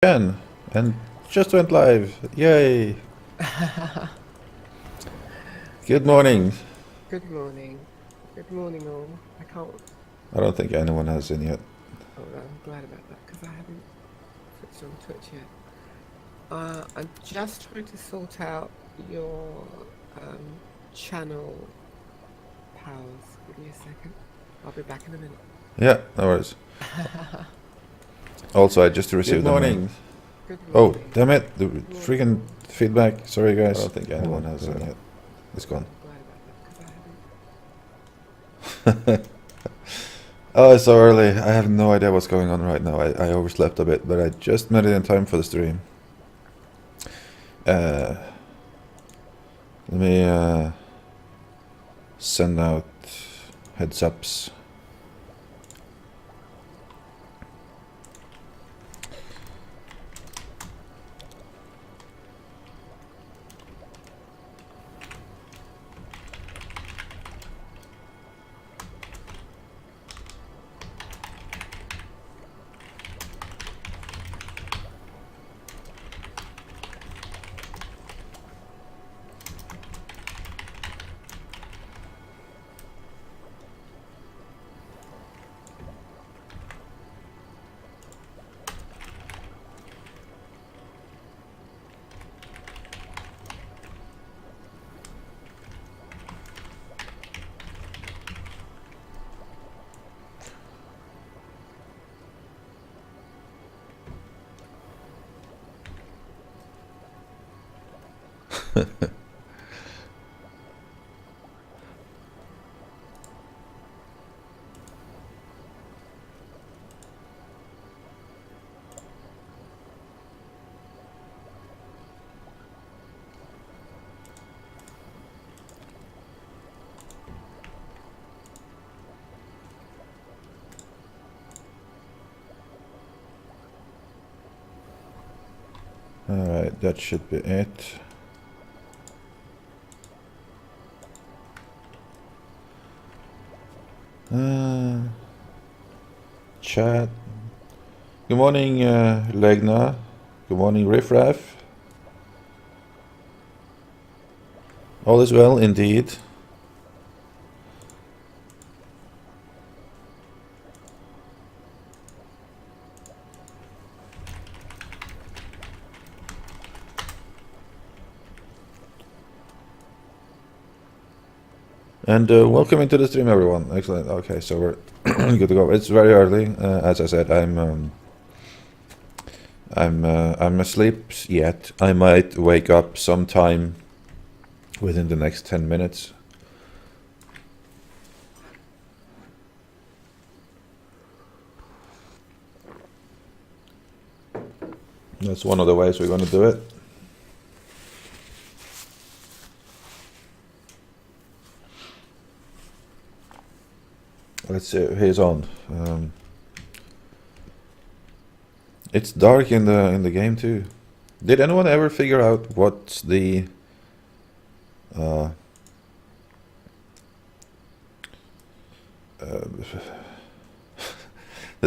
Again, and just went live. Yay! Good morning. Good morning. Good morning, all. I can't. I don't think anyone has in yet. Oh, no, I'm glad about that because I haven't switched on Twitch yet. I'm just trying to sort out your channel powers. Give me a second. I'll be back in a minute. Yeah, no worries. Also, I just received Good morning. Good Oh, morning. damn it! The freaking feedback. Sorry, guys. I don't think anyone anyone has in yet. It's gone. I'm glad about that because I haven't. Oh, it's so early. I have no idea what's going on right now. I overslept a bit, but I just made it in time for the stream. Let me send out heads ups. Alright, that should be it. Chat. Good morning, Legna. Good morning, Riffraff. All is well, indeed. And welcome into the stream, everyone. Excellent. Okay, so we're good to go. It's very early. As I said, I'm asleep yet. I might wake up sometime within the next 10 minutes. That's one of the ways we're going to do it. Let's see. He's on. It's dark in the game too. Did anyone ever figure out what's the the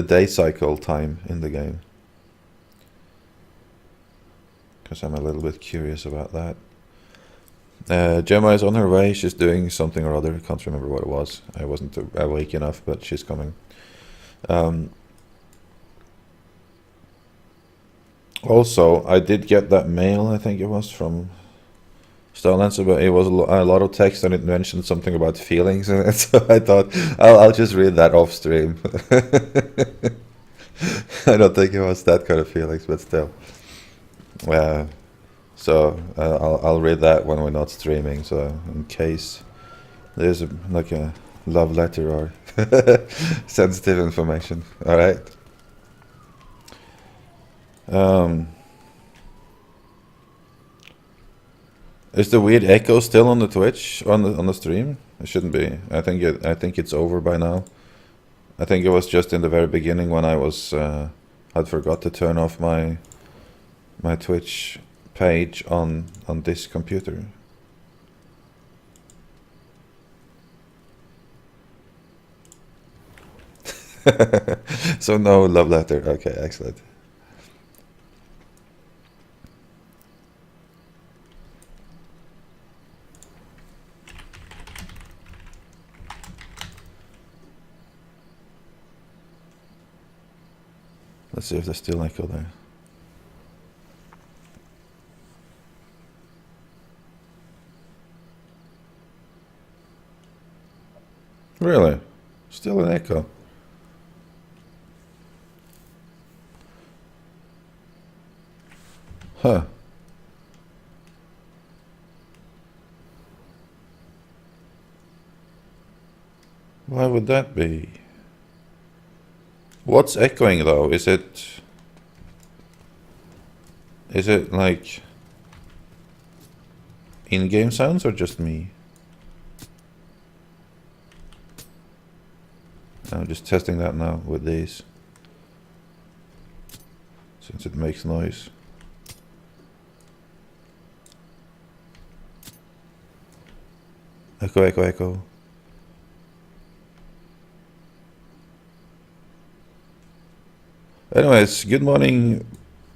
day cycle time in the game? Because I'm a little bit curious about that. Gemma is on her way. She's doing something or other. I can't remember what it was. I wasn't awake enough, but she's coming. Also, I did get that mail, I think it was, from Starlancer, but it was a lot of text and it mentioned something about feelings in it, so I thought I'll just read that off stream. I don't think it was that kind of feelings, but still. So I'll read that when we're not streaming, so in case there's like a love letter or sensitive information. All right. Is the weird echo still on the Twitch on the stream? It shouldn't be. I think it's over by now. I think it was just in the very beginning when I was had forgot to turn off my Twitch page on this computer. So no love letter. Okay, excellent. Let's see if there's still echo there. Really? Still an echo? Huh. Why would that be? What's echoing though? Is it like in-game sounds or just me? I'm just testing that now with these, since it makes noise. Echo, echo, echo. Anyways, good morning,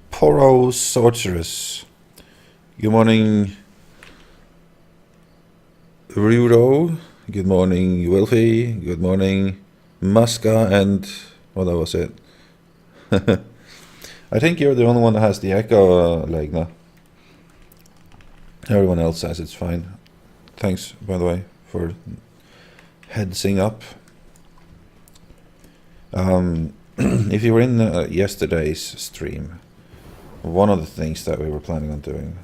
Poro Sorceress. Good morning, Ruro. Good morning, Wilfie. Good morning, Muska, and well, that was it. I think you're the only one that has the echo, Legna. Everyone else says it's fine. Thanks, by the way, for headsing up. If you were in yesterday's stream, one of the things that we were planning on doing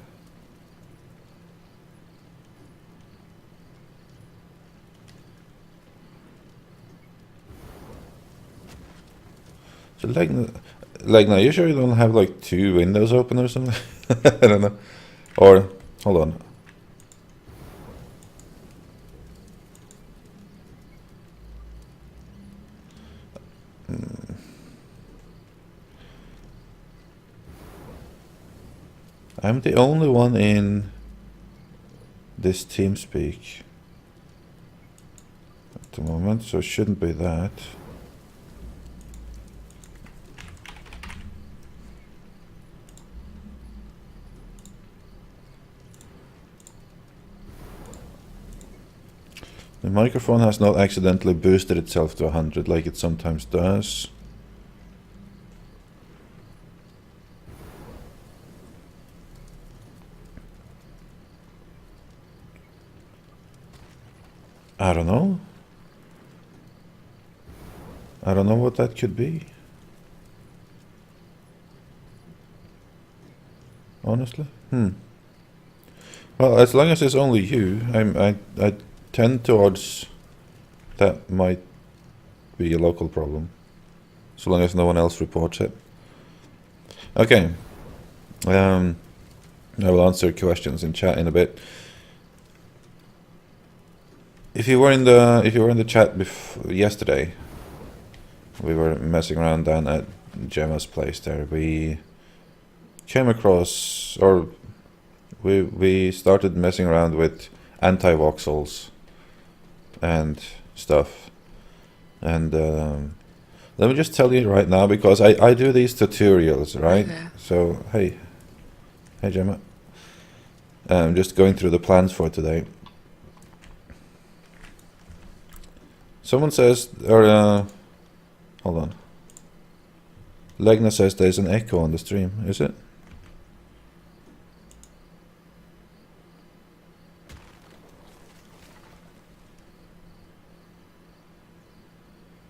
so like now, you sure you don't have like 2 windows open or something? I don't know. Or hold on. I'm the only one in this TeamSpeak at the moment, so it shouldn't be that. The microphone has not accidentally boosted itself to 100 like it sometimes does. I don't know. I don't know what that could be. Honestly. Well, as long as it's only you, I tend towards that might be a local problem. So long as no one else reports it. Okay. I will answer questions in chat in a bit. If you were in the chat yesterday, we were messing around down at Gemma's place there. We came across, or we started messing around with anti-voxels and stuff. And let me just tell you right now, because I do these tutorials, right? Yeah. So hey Gemma. I'm just going through the plans for today. Someone says, or hold on. Legna says there's an echo on the stream. Is it?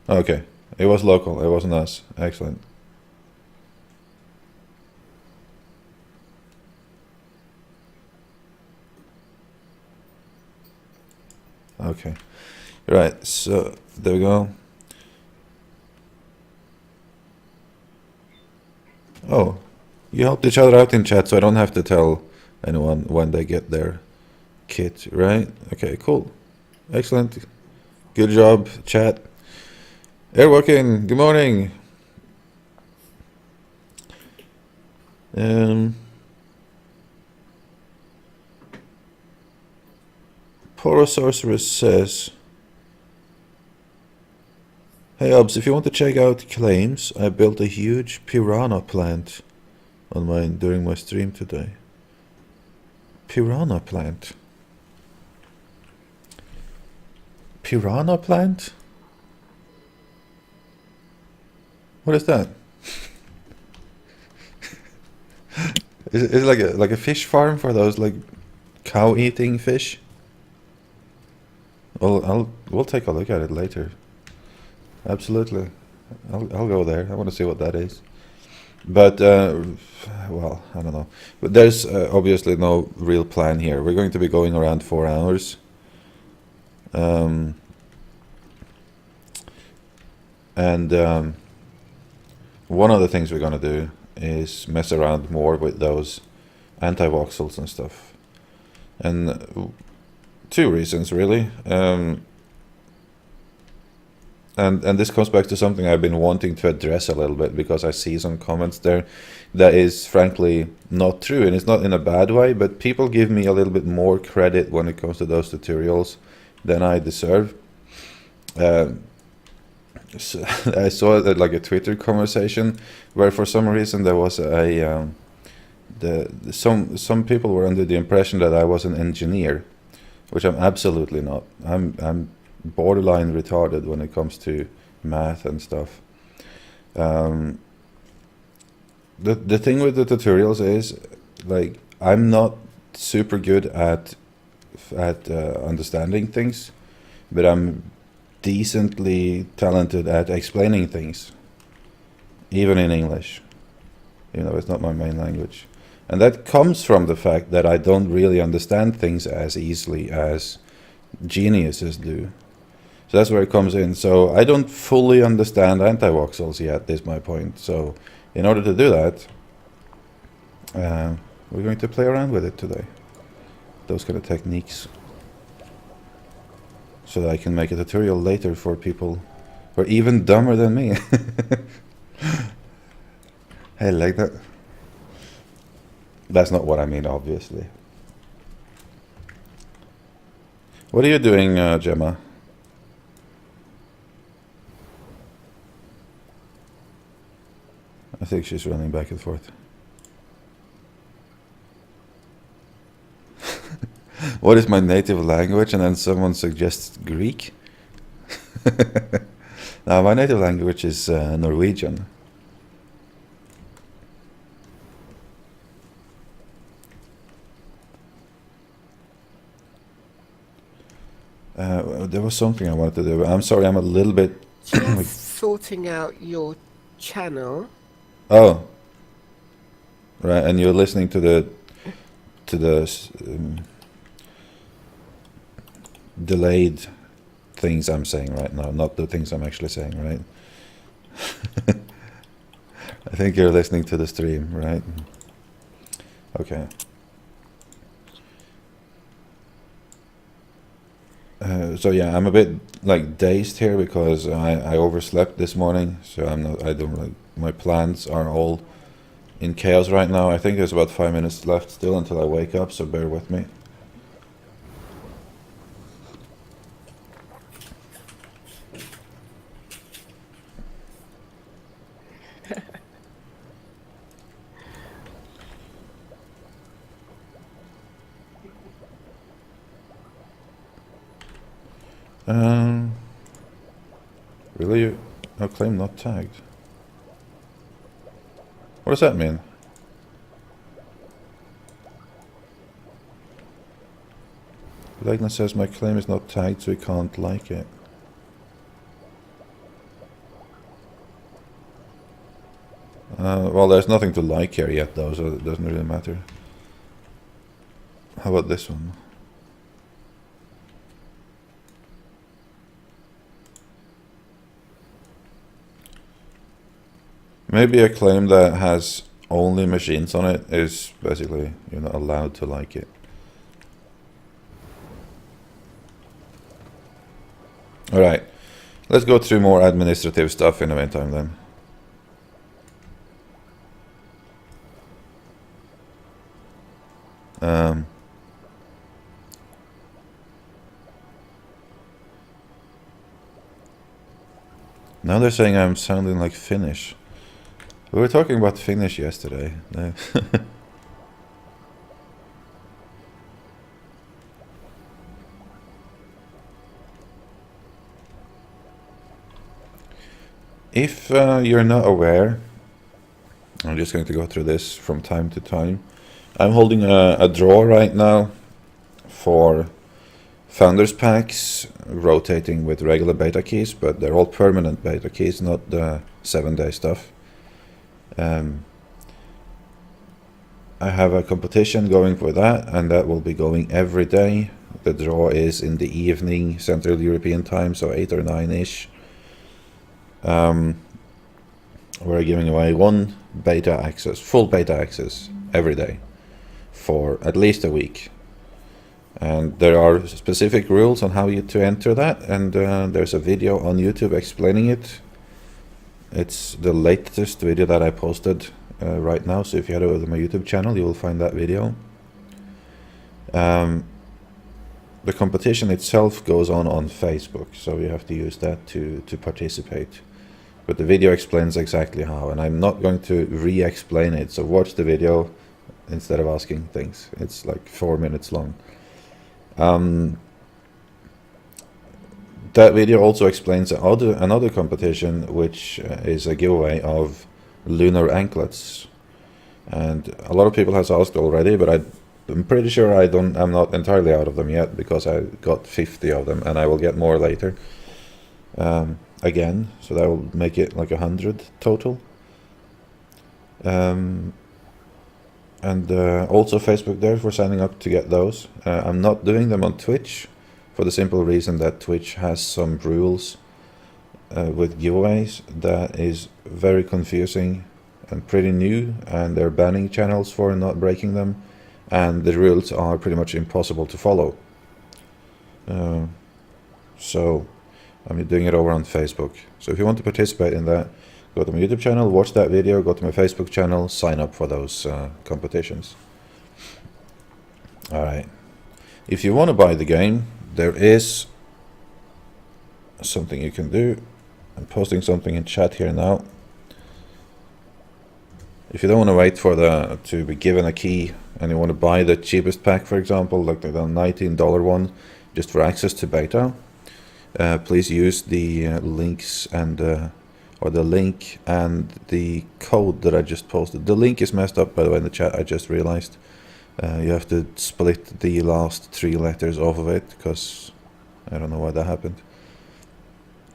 Okay, it was local. It wasn't us. Excellent. Okay. Right, so there we go. Oh, you helped each other out in chat, so I don't have to tell anyone when they get their kit, right? Okay, cool. Excellent. Good job, chat. Airworking, good morning. Poro Sorceress says, hey Obs, if you want to check out claims, I built a huge piranha plant on mine during my stream today. Piranha plant? Piranha plant? What is that? Is it like a fish farm for those like cow eating fish? Well, we'll take a look at it later. Absolutely, I'll go there. I want to see what that is. But well, I don't know. But there's obviously no real plan here. We're going to be going around 4 hours. And one of the things we're going to do is mess around more with those anti-voxels and stuff. And 2 reasons, really. And this comes back to something I've been wanting to address a little bit, because I see some comments there that is frankly not true, and it's not in a bad way, but people give me a little bit more credit when it comes to those tutorials than I deserve. So I saw like a Twitter conversation where for some reason there was some people were under the impression that I was an engineer, which I'm absolutely not. I'm borderline retarded when it comes to math and stuff. The thing with the tutorials is, like, I'm not super good at understanding things, but I'm decently talented at explaining things, even in English. You know, it's not my main language. And that comes from the fact that I don't really understand things as easily as geniuses do. So that's where it comes in. So I don't fully understand anti-voxels yet, is my point. So in order to do that, we're going to play around with it today. Those kind of techniques. So that I can make a tutorial later for people who are even dumber than me. I like that. That's not what I mean, obviously. What are you doing, Gemma? I think she's running back and forth. What is my native language? And then someone suggests Greek. Now, my native language is Norwegian. There was something I wanted to do. I'm sorry, I'm a little bit... Just sorting out your channel. Oh. Right, and you're listening to the delayed things I'm saying right now, not the things I'm actually saying, right? I think you're listening to the stream, right? Okay. So yeah, I'm a bit like dazed here because I overslept this morning, so I don't like, my plans are all in chaos right now. I think there's about 5 minutes left still until I wake up, so bear with me. Really? No claim not tagged. What does that mean? Lightning says my claim is not tagged, so we can't like it. Well, there's nothing to like here yet, though, so it doesn't really matter. How about this one? Maybe a claim that has only machines on it is basically you're not allowed to like it. Alright, let's go through more administrative stuff in the meantime then. Now they're saying I'm sounding like Finnish. We were talking about Finnish yesterday. If you're not aware, I'm just going to go through this from time to time. I'm holding a draw right now for Founders Packs, rotating with regular beta keys, but they're all permanent beta keys, not the 7-day stuff. I have a competition going for that, and that will be going every day. The draw is in the evening, Central European time, so 8 or 9-ish. We're giving away one beta access, full beta access, every day for at least a week. And there are specific rules on how to enter that, and there's a video on YouTube explaining it. It's the latest video that I posted right now, so if you head over to my YouTube channel, you will find that video. The competition itself goes on Facebook, so you have to use that to participate. But the video explains exactly how, and I'm not going to re-explain it, so watch the video instead of asking things. It's like 4 minutes long. That video also explains another competition, which is a giveaway of lunar anklets. And a lot of people has asked already, but I'm pretty sure I'm not entirely out of them yet, because I got 50 of them, and I will get more later. Again, so that will make it like 100 total. And also Facebook there for signing up to get those. I'm not doing them on Twitch for the simple reason that Twitch has some rules with giveaways that is very confusing and pretty new, and they're banning channels for not breaking them, and the rules are pretty much impossible to follow. So I'm doing it over on Facebook. So if you want to participate in that, go to my YouTube channel, watch that video, go to my Facebook channel, sign up for those competitions. Alright. If you want to buy the game, there is something you can do. I'm posting something in chat here now. If you don't want to wait for to be given a key, and you want to buy the cheapest pack, for example, like the $19 one, just for access to beta, please use the links and or the link and the code that I just posted. The link is messed up, by the way, in the chat. I just realized you have to split the last 3 letters off of it, because I don't know why that happened.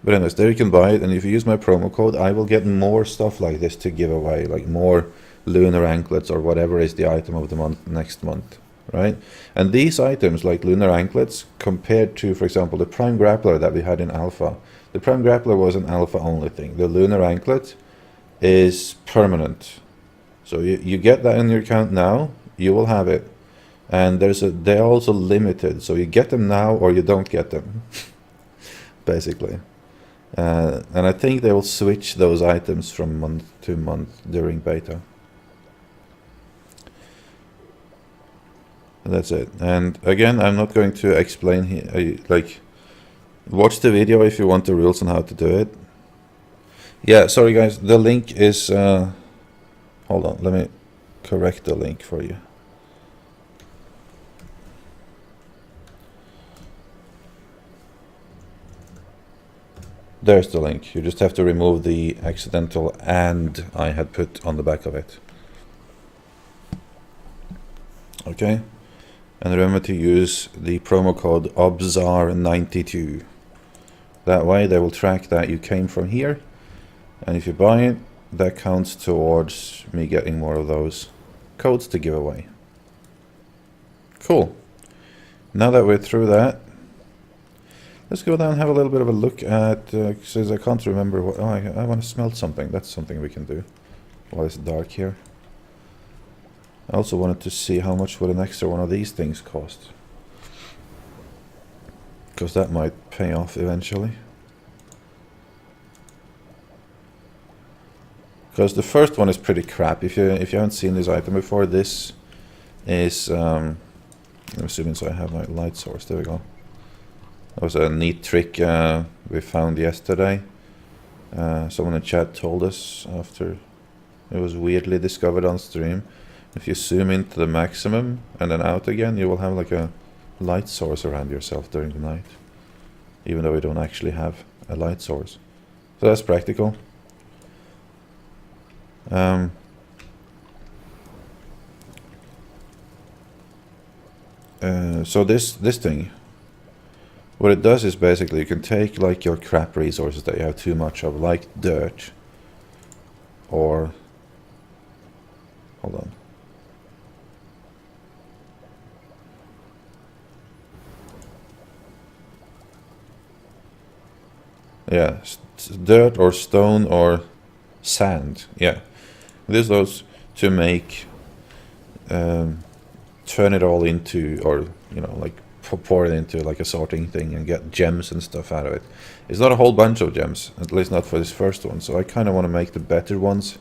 But anyways, there you can buy it, and if you use my promo code, I will get more stuff like this to give away, like more lunar anklets or whatever is the item of the month next month, right? And these items, like lunar anklets, compared to, for example, the Prime Grappler that we had in Alpha. The Prime Grappler was an Alpha only thing. The lunar anklet is permanent. So you get that in your account now, you will have it. And they're also limited, so you get them now or you don't get them, basically. And I think they will switch those items from month to month during beta. And that's it. And again, I'm not going to explain here, like, watch the video if you want the rules on how to do it. Yeah, sorry guys, the link is, hold on, let me correct the link for you. There's the link. You just have to remove the accidental "and" I had put on the back of it. Okay, and remember to use the promo code Obzzar92. That way they will track that you came from here, and if you buy it, that counts towards me getting more of those codes to give away. Cool. Now that we're through that, let's go down and have a little bit of a look at, since I can't remember what, I want to smelt something. That's something we can do while it's dark here. I also wanted to see how much would an extra one of these things cost, because that might pay off eventually. Because the first one is pretty crap. If you haven't seen this item before, this is, I'm assuming, so I have my light source, there we go. That was a neat trick we found yesterday. Someone in chat told us after it was weirdly discovered on stream. If you zoom into the maximum and then out again, you will have like a light source around yourself during the night, even though we don't actually have a light source. So that's practical. So this thing, what it does is basically you can take like your crap resources that you have too much of, like dirt, or hold on. Yeah, dirt or stone or sand. Yeah, this those to make turn it all into, or you know, like pour it into like a sorting thing and get gems and stuff out of it. It's not a whole bunch of gems, at least not for this first one. So I kind of want to make the better ones.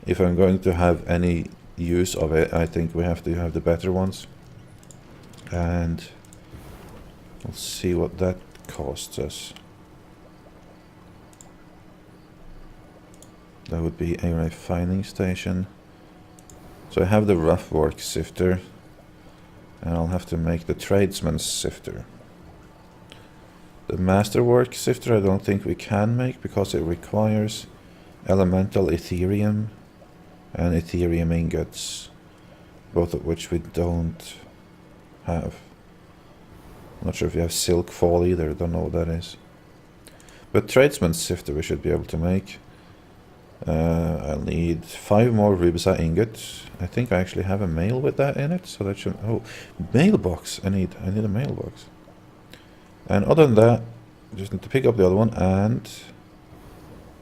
If I'm going to have any use of it, I think we have to have the better ones. And we'll see what that costs us. That would be a refining station. So I have the rough work sifter, and I'll have to make the tradesman's sifter. The masterwork sifter I don't think we can make because it requires elemental Ethereum and Ethereum ingots, both of which we don't have. I'm not sure if you have silk fall either, don't know what that is. But tradesman's sifter we should be able to make. I'll need 5 more rubicite ingots. I think I actually have a mail with that in it, so that should... Oh, mailbox! I need a mailbox. And other than that, just need to pick up the other one, and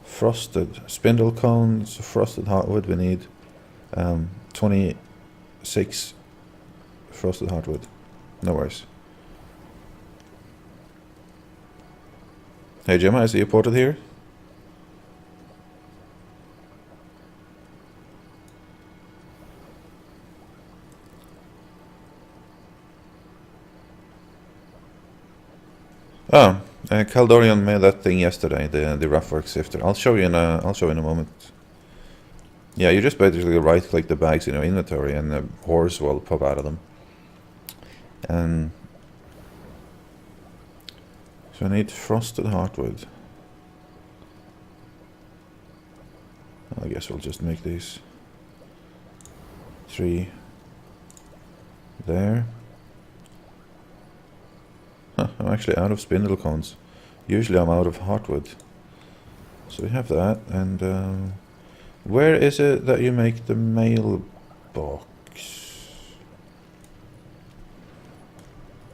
frosted spindle cones, frosted heartwood. We need 26 frosted heartwood. No worries. Hey Jim, I see you ported here. Oh, Caldorian made that thing yesterday, the roughwork sifter. I'll show you in a moment. Yeah, you just basically right-click the bags in your inventory, and the ores will pop out of them. And so I need frosted heartwood. I guess we'll just make these 3 there. Huh, I'm actually out of spindle cones. Usually I'm out of heartwood. So we have that, and where is it that you make the mailbox?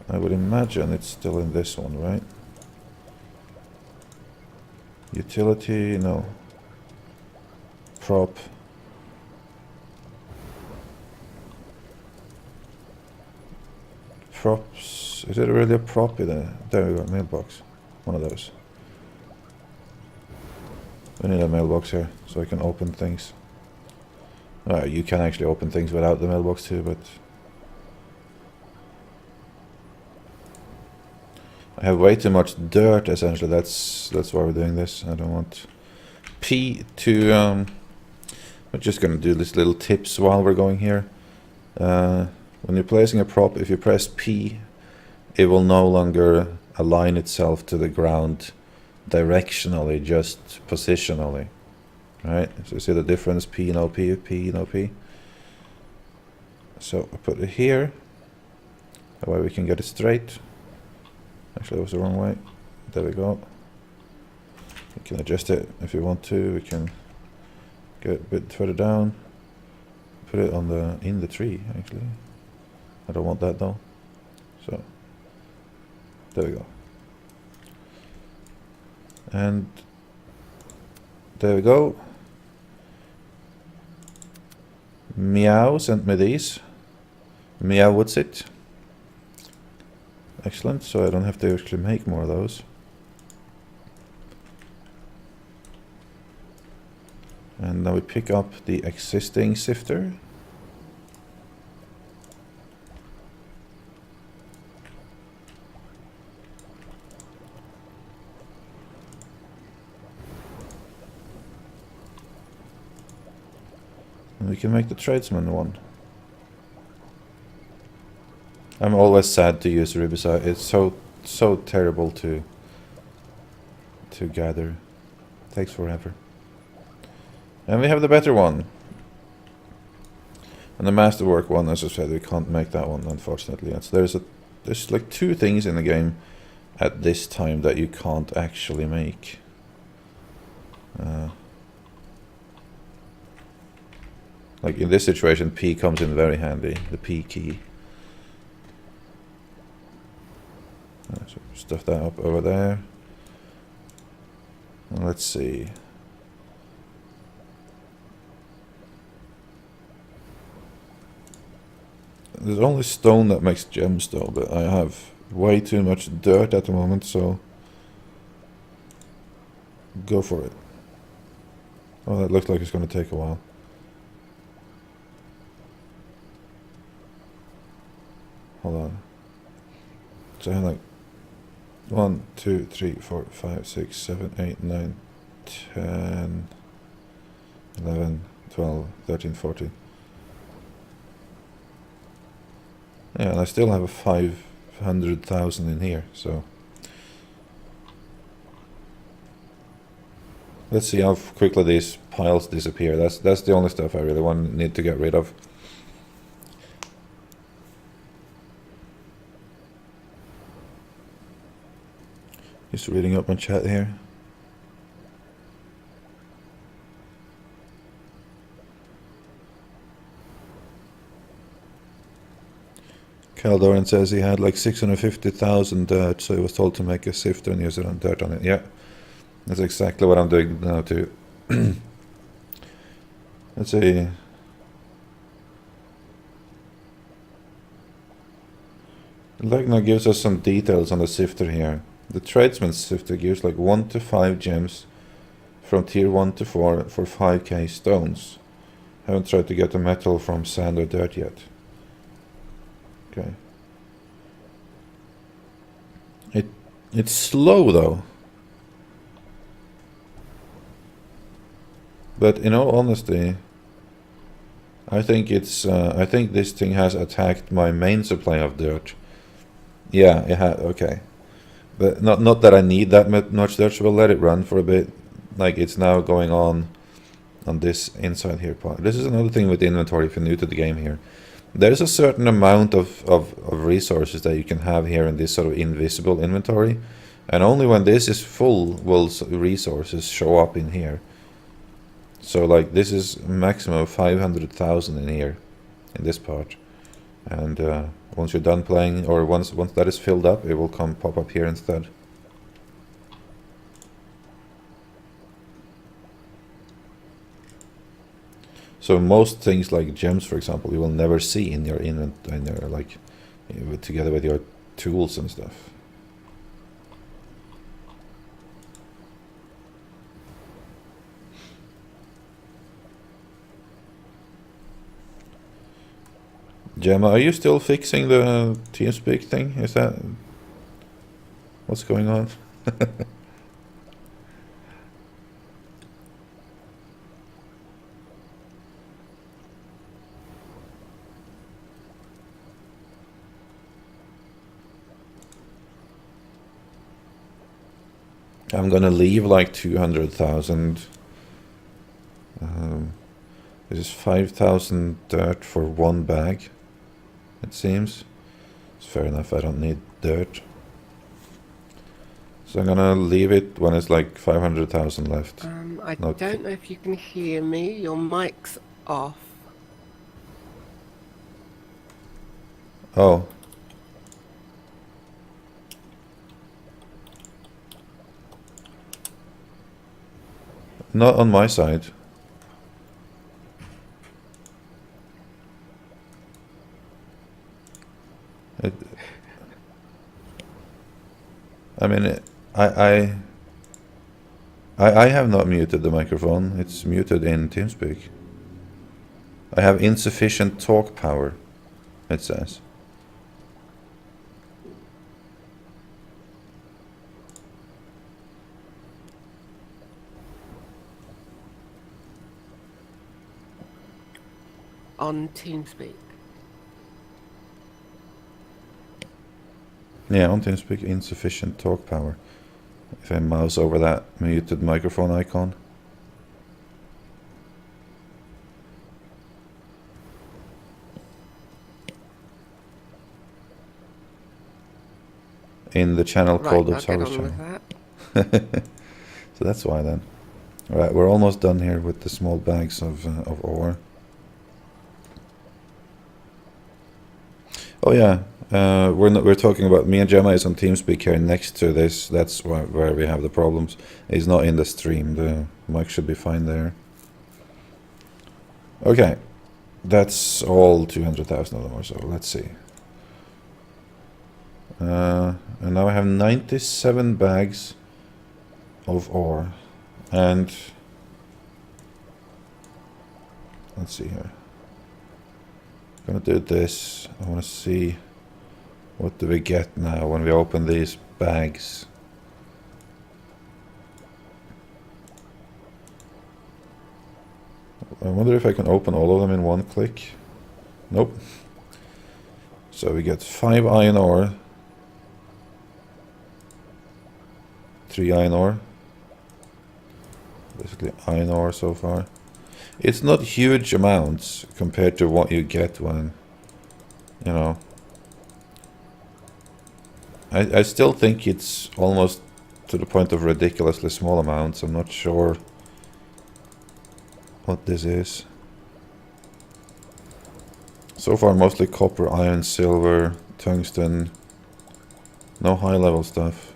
I would imagine it's still in this one, right? Utility, no. Prop. Props. Is it really a prop in there? There we go, mailbox. One of those. We need a mailbox here so I can open things. You can actually open things without the mailbox too, but I have way too much dirt essentially. That's why we're doing this. I don't want P to we're just gonna do these little tips while we're going here. When you're placing a prop, if you press P, it will no longer align itself to the ground directionally, just positionally. Right? So you see the difference, P, no P, P, no P. So I put it here, that way we can get it straight. Actually, it was the wrong way. There we go. You can adjust it if you want to. We can get it a bit further down. Put it on in the tree, actually. I don't want that though. So there we go. And there we go. Meow sent me these. Meow what's it? Excellent, so I don't have to actually make more of those. And now we pick up the existing sifter. And we can make the tradesman one. I'm always sad to use rubicite. It's so terrible to gather. Takes forever. And we have the better one. And the masterwork one, as I said, we can't make that one, unfortunately. There's like 2 things in the game at this time that you can't actually make. Like in this situation, P comes in very handy, the P key. So stuff that up over there. And let's see. There's only stone that makes gems though, but I have way too much dirt at the moment, so go for it. Oh, that looks like it's going to take a while. Hold on. So I have like 1, 2, 3, 4, 5, 6, 7, 8, 9, 10, 11, 12, 13, 14. Yeah, and I still have a 500,000 in here, so let's see how quickly these piles disappear. That's the only stuff I really need to get rid of. Just reading up my chat here. Caldoran says he had like 650,000 dirt, so he was told to make a sifter and use it on dirt on it. Yeah, that's exactly what I'm doing now too. Let's see. Glaneur gives us some details on the sifter here. The tradesman's sifter gives like 1 to 5 gems from tier 1 to 4 for 5k stones. Haven't tried to get the metal from sand or dirt yet. Okay. It's slow though. But in all honesty, I think I think this thing has attacked my main supply of dirt. Yeah, it had. Okay, but not that I need that much dirt, so we'll let it run for a bit. Like it's now going on this inside here part. This is another thing with the inventory if you're new to the game here. There's a certain amount of resources that you can have here in this sort of invisible inventory, and only when this is full will resources show up in here. So like this is maximum of 500,000 in here, in this part, and once you're done playing, or once that is filled up, it will pop up here instead. So most things like gems, for example, you will never see in your inventory, like together with your tools and stuff. Gemma, are you still fixing the TeamSpeak thing? Is that what's going on? I'm gonna leave like 200,000. This is 5,000 dirt for 1 bag, it seems. It's fair enough, I don't need dirt. So I'm gonna leave it when it's like 500,000 left. I don't know if you can hear me. Your mic's off. Oh. Not on my side. I mean, I have not muted the microphone. It's muted in TeamSpeak. I have insufficient talk power, it says. On TeamSpeak. Yeah, on TeamSpeak, insufficient talk power. If I mouse over that muted microphone icon. in the channel Right, called I'll get on Obzzarvatory. with that. So that's why then. Alright, we're almost done here with the small bags of ore. Oh yeah, we're talking about, me and Gemma is on TeamSpeak here next to this. That's where we have the problems. He's not in the stream. The mic should be fine there. Okay, that's all 200,000 of them or so. Let's see. And now I have 97 bags of ore. And let's see here. I'm gonna do this. I want to see what do we get now when we open these bags. I wonder if I can open all of them in one click. Nope. So we get 5 iron ore, 3 iron ore. Basically iron ore so far. It's not huge amounts compared to what you get when, you know. I still think it's almost to the point of ridiculously small amounts. I'm not sure what this is. So far mostly copper, iron, silver, tungsten. No high level stuff.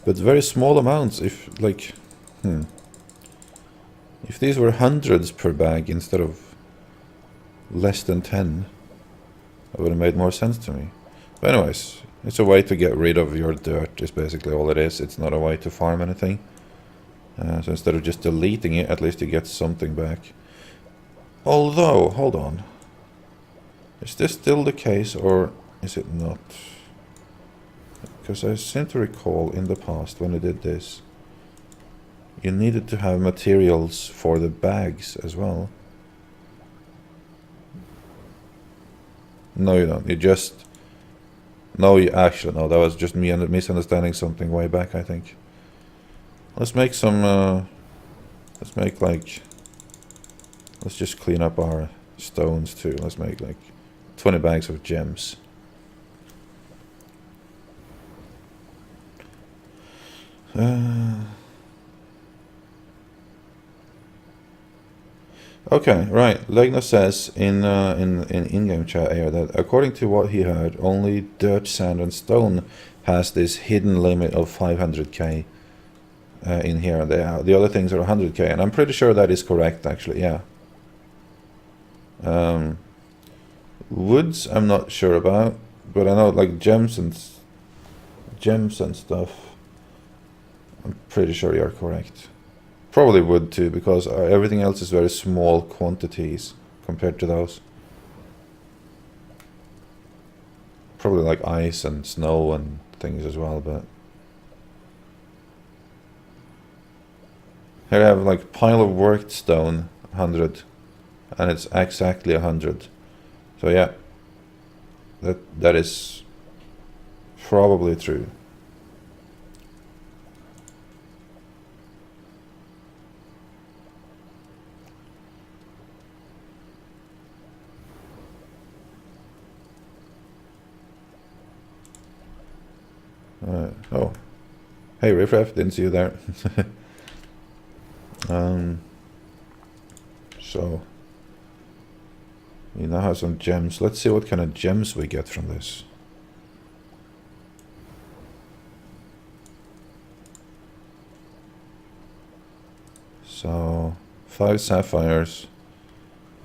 But very small amounts, if like, if these were hundreds per bag instead of less than 10, that would have made more sense to me. But anyways, it's a way to get rid of your dirt, is basically all it is. It's not a way to farm anything. So instead of just deleting it, at least you get something back. Although, hold on. Is this still the case, or is it not? Because I seem to recall in the past when I did this, you needed to have materials for the bags as well. No, you don't. You just... No, you actually... No, that was just me misunderstanding something way back, I think. Let's make some... let's make like... Let's just clean up our stones too. Let's make like 20 bags of gems. Okay, right. Legna says in in-game chat here that according to what he heard, only dirt, sand, and stone has this hidden limit of 500k in here. The other things are 100k, and I'm pretty sure that is correct. Actually, yeah. Woods, I'm not sure about, but I know like gems and stuff. I'm pretty sure you're correct. Probably wood too, because everything else is very small quantities compared to those. Probably like ice and snow and things as well, but... Here I have like pile of worked stone, 100, and it's exactly 100. So yeah, that is probably true. Oh, hey Riffraff, didn't see you there. So you now have some gems. Let's see what kind of gems we get from this. So 5 sapphires,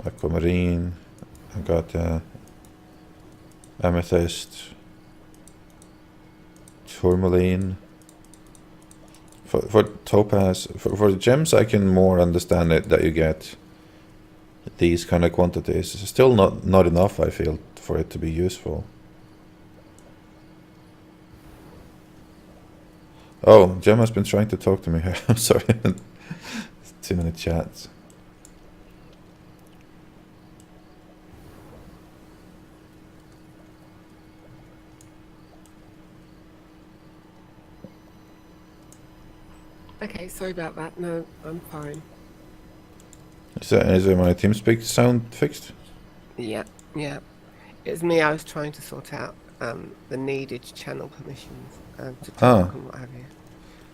aquamarine, I got amethyst, tourmaline. For topaz, for the gems, I can more understand it that you get these kind of quantities. It's still not enough, I feel, for it to be useful. Oh, Gem has been trying to talk to me here. I'm sorry. Too many chats. Okay, sorry about that. No, I'm fine. Is my TeamSpeak sound fixed? Yeah, yeah. It was me. I was trying to sort out the needed channel permissions to Ah, talk and what have you.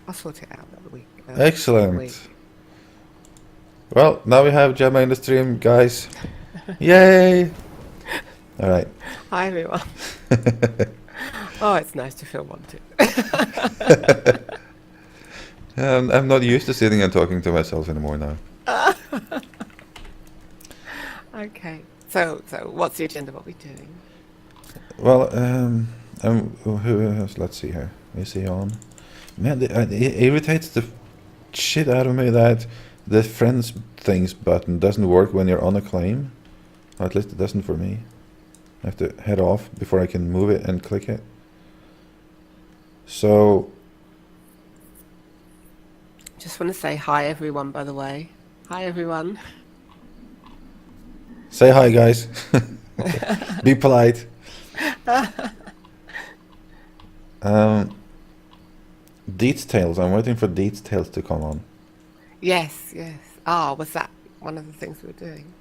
I'll sort it out that week. Next week. excellent. Well, now we have Gemma in the stream, guys. Yay! All right. Hi everyone. Oh, it's nice to feel wanted. I'm not used to sitting and talking to myself anymore now. Okay. So what's the agenda? What are we doing? Well, let's see here. Is he on? Man, it irritates the shit out of me that the friends things button doesn't work when you're on a claim. Or at least it doesn't for me. I have to head off before I can move it and click it. So, Just want to say hi everyone, by the way. Hi everyone. say hi, guys. Be polite. Deets Tales. I'm waiting for Deets Tales to come on. Yes, yes. Ah, was that one of the things we were doing?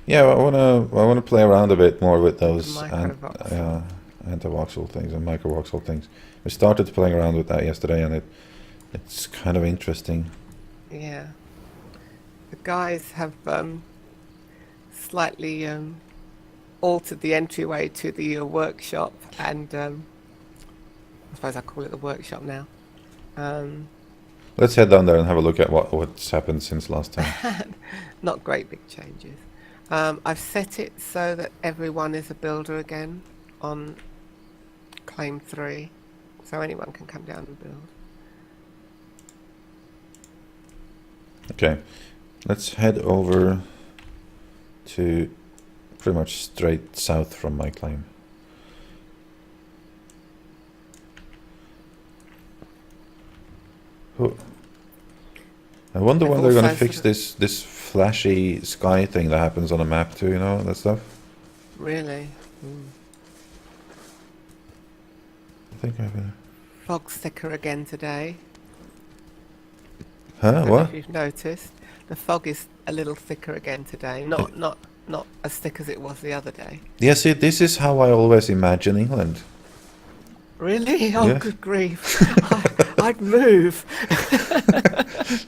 Yeah, I wanna play around a bit more with those Micro-voxel. anti-voxel things and micro-voxel things. We started playing around with that yesterday, and it's kind of interesting. Yeah. The guys have slightly altered the entryway to the workshop, and I suppose I call it the workshop now. Let's head down there and have a look at what's happened since last time. Not great big changes. I've set it so that everyone is a builder again on claim 3, so anyone can come down and build. Okay, let's head over to pretty much straight south from my claim. I wonder when they're gonna fix this flashy sky thing that happens on a map too, you know, that stuff? Really? I think I've been... Fog's thicker again today. Huh? Don't know What? if you've noticed, the fog is a little thicker again today. Not as thick as it was the other day. Yeah, see, this is how I always imagine England. Really? Oh, Yeah. good grief! I'd move.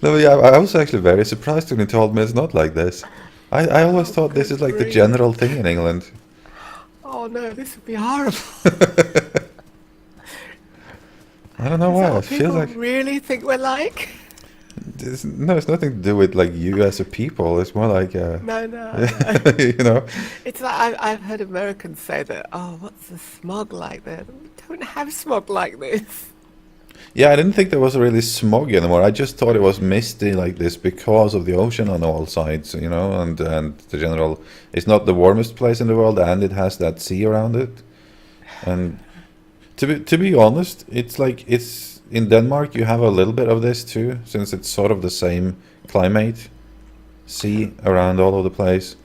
No, yeah, I was actually very surprised when he told me it's not like this. I always thought this is like the grief. general thing in England. Oh no, this would be horrible. I don't know Is that why. I what feel people like really think we're like? it's nothing to do with like you as a people. It's more like No, no. you know. It's like I've heard Americans say that. Oh, what's the smog like there? We don't have smog like this. Yeah, I didn't think there was really smog anymore. I just thought it was misty like this because of the ocean on all sides, you know, and the general. It's not the warmest place in the world, and it has that sea around it. And to be honest, it's like it's in Denmark. You have a little bit of this too, since it's sort of the same climate, sea around all over the place,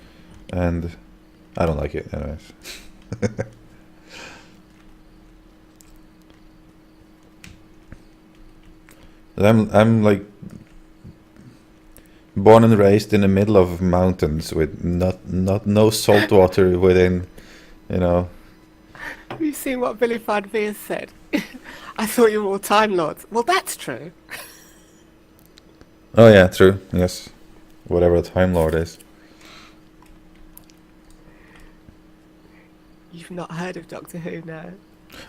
and I don't like it, anyways. I'm like born and raised in the middle of mountains with no salt water within, you know. Have you seen what Billy Fardvey has said? I thought you were all Time Lords. Well, that's true. Oh yeah, true. Yes, whatever a Time Lord is. You've not heard of Doctor Who, no?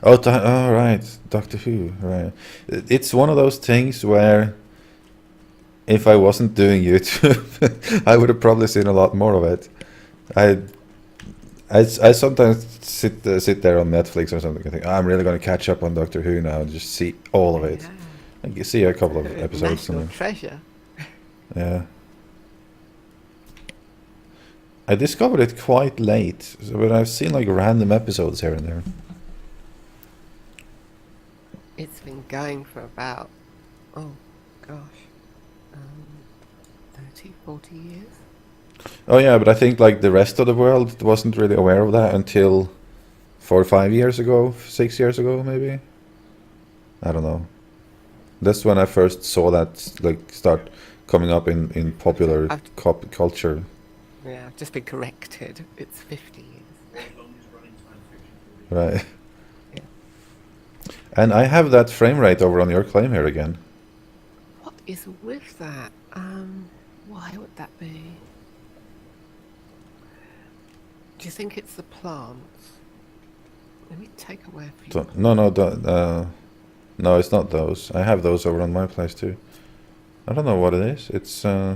Oh, oh right, Doctor Who. Right. It's one of those things where if I wasn't doing YouTube, I would have probably seen a lot more of it. I sometimes sit there on Netflix or something and think, I'm really going to catch up on Doctor Who now and just see all of it. Yeah. And you see a couple of episodes. National treasure. Yeah. I discovered it quite late, but I've seen like random episodes here and there. It's been going for about, oh gosh, 30, 40 years. Oh yeah, but I think like the rest of the world wasn't really aware of that until 4 or 5 years ago, 6 years ago maybe. I don't know. That's when I first saw that like start coming up in popular culture. Yeah, I've just been corrected. It's 50 years. Right. Yeah. And I have that frame rate over on your claim here again. What is with that? Why would that be? Do you think it's the plants? Let me take away a few. No, it's not those. I have those over on my place too. I don't know what it is. It's I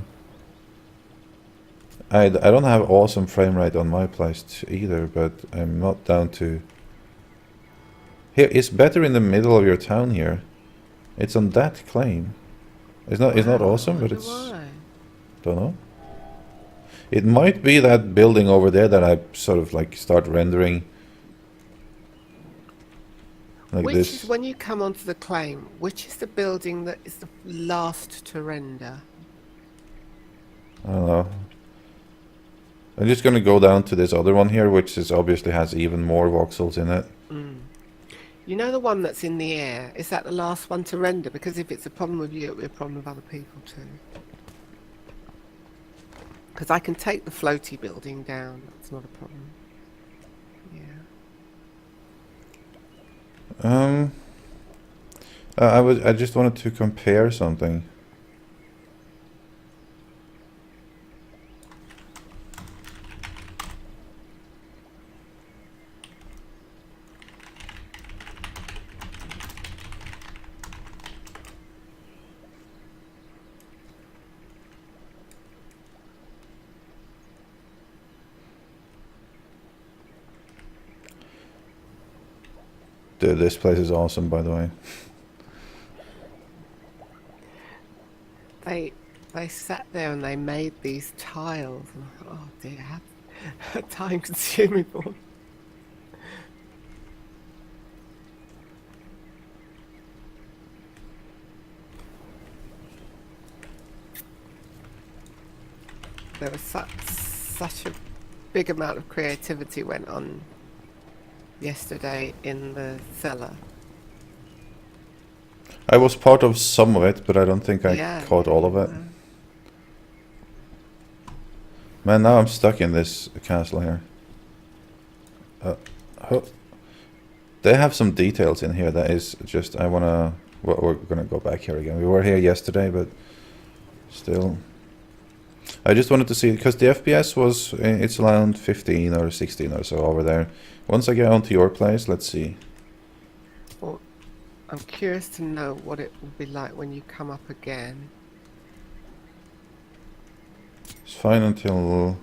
don't have awesome frame rate on my place either, but I'm not down to. Here, it's better in the middle of your town here. It's on that claim. It's not awesome, but it's. Why? Don't know. It might be that building over there that I sort of like start rendering. Like Which this. is when you come onto the claim, which is the building that is the last to render? I don't know. I'm just gonna go down to this other one here, which is obviously has even more voxels in it. You know the one that's in the air? Is that the last one to render? Because if it's a problem with you, it'll be a problem with other people too. Because I can take the floaty building down. That's not a problem. Yeah. I just wanted to compare something. Dude, this place is awesome, by the way. They sat there and they made these tiles. And I thought, oh dear, how time consuming. There was such a big amount of creativity went on yesterday in the cellar. I was part of some of it, but I don't think I caught all of it. Man, now I'm stuck in this castle here. They have some details in here that is just, I wanna, we're gonna go back here again. We were here yesterday, but still. I just wanted to see, because the FPS was, it's around 15 or 16 or so over there. Once I get onto your place, let's see. Well, I'm curious to know what it will be like when you come up again. It's fine until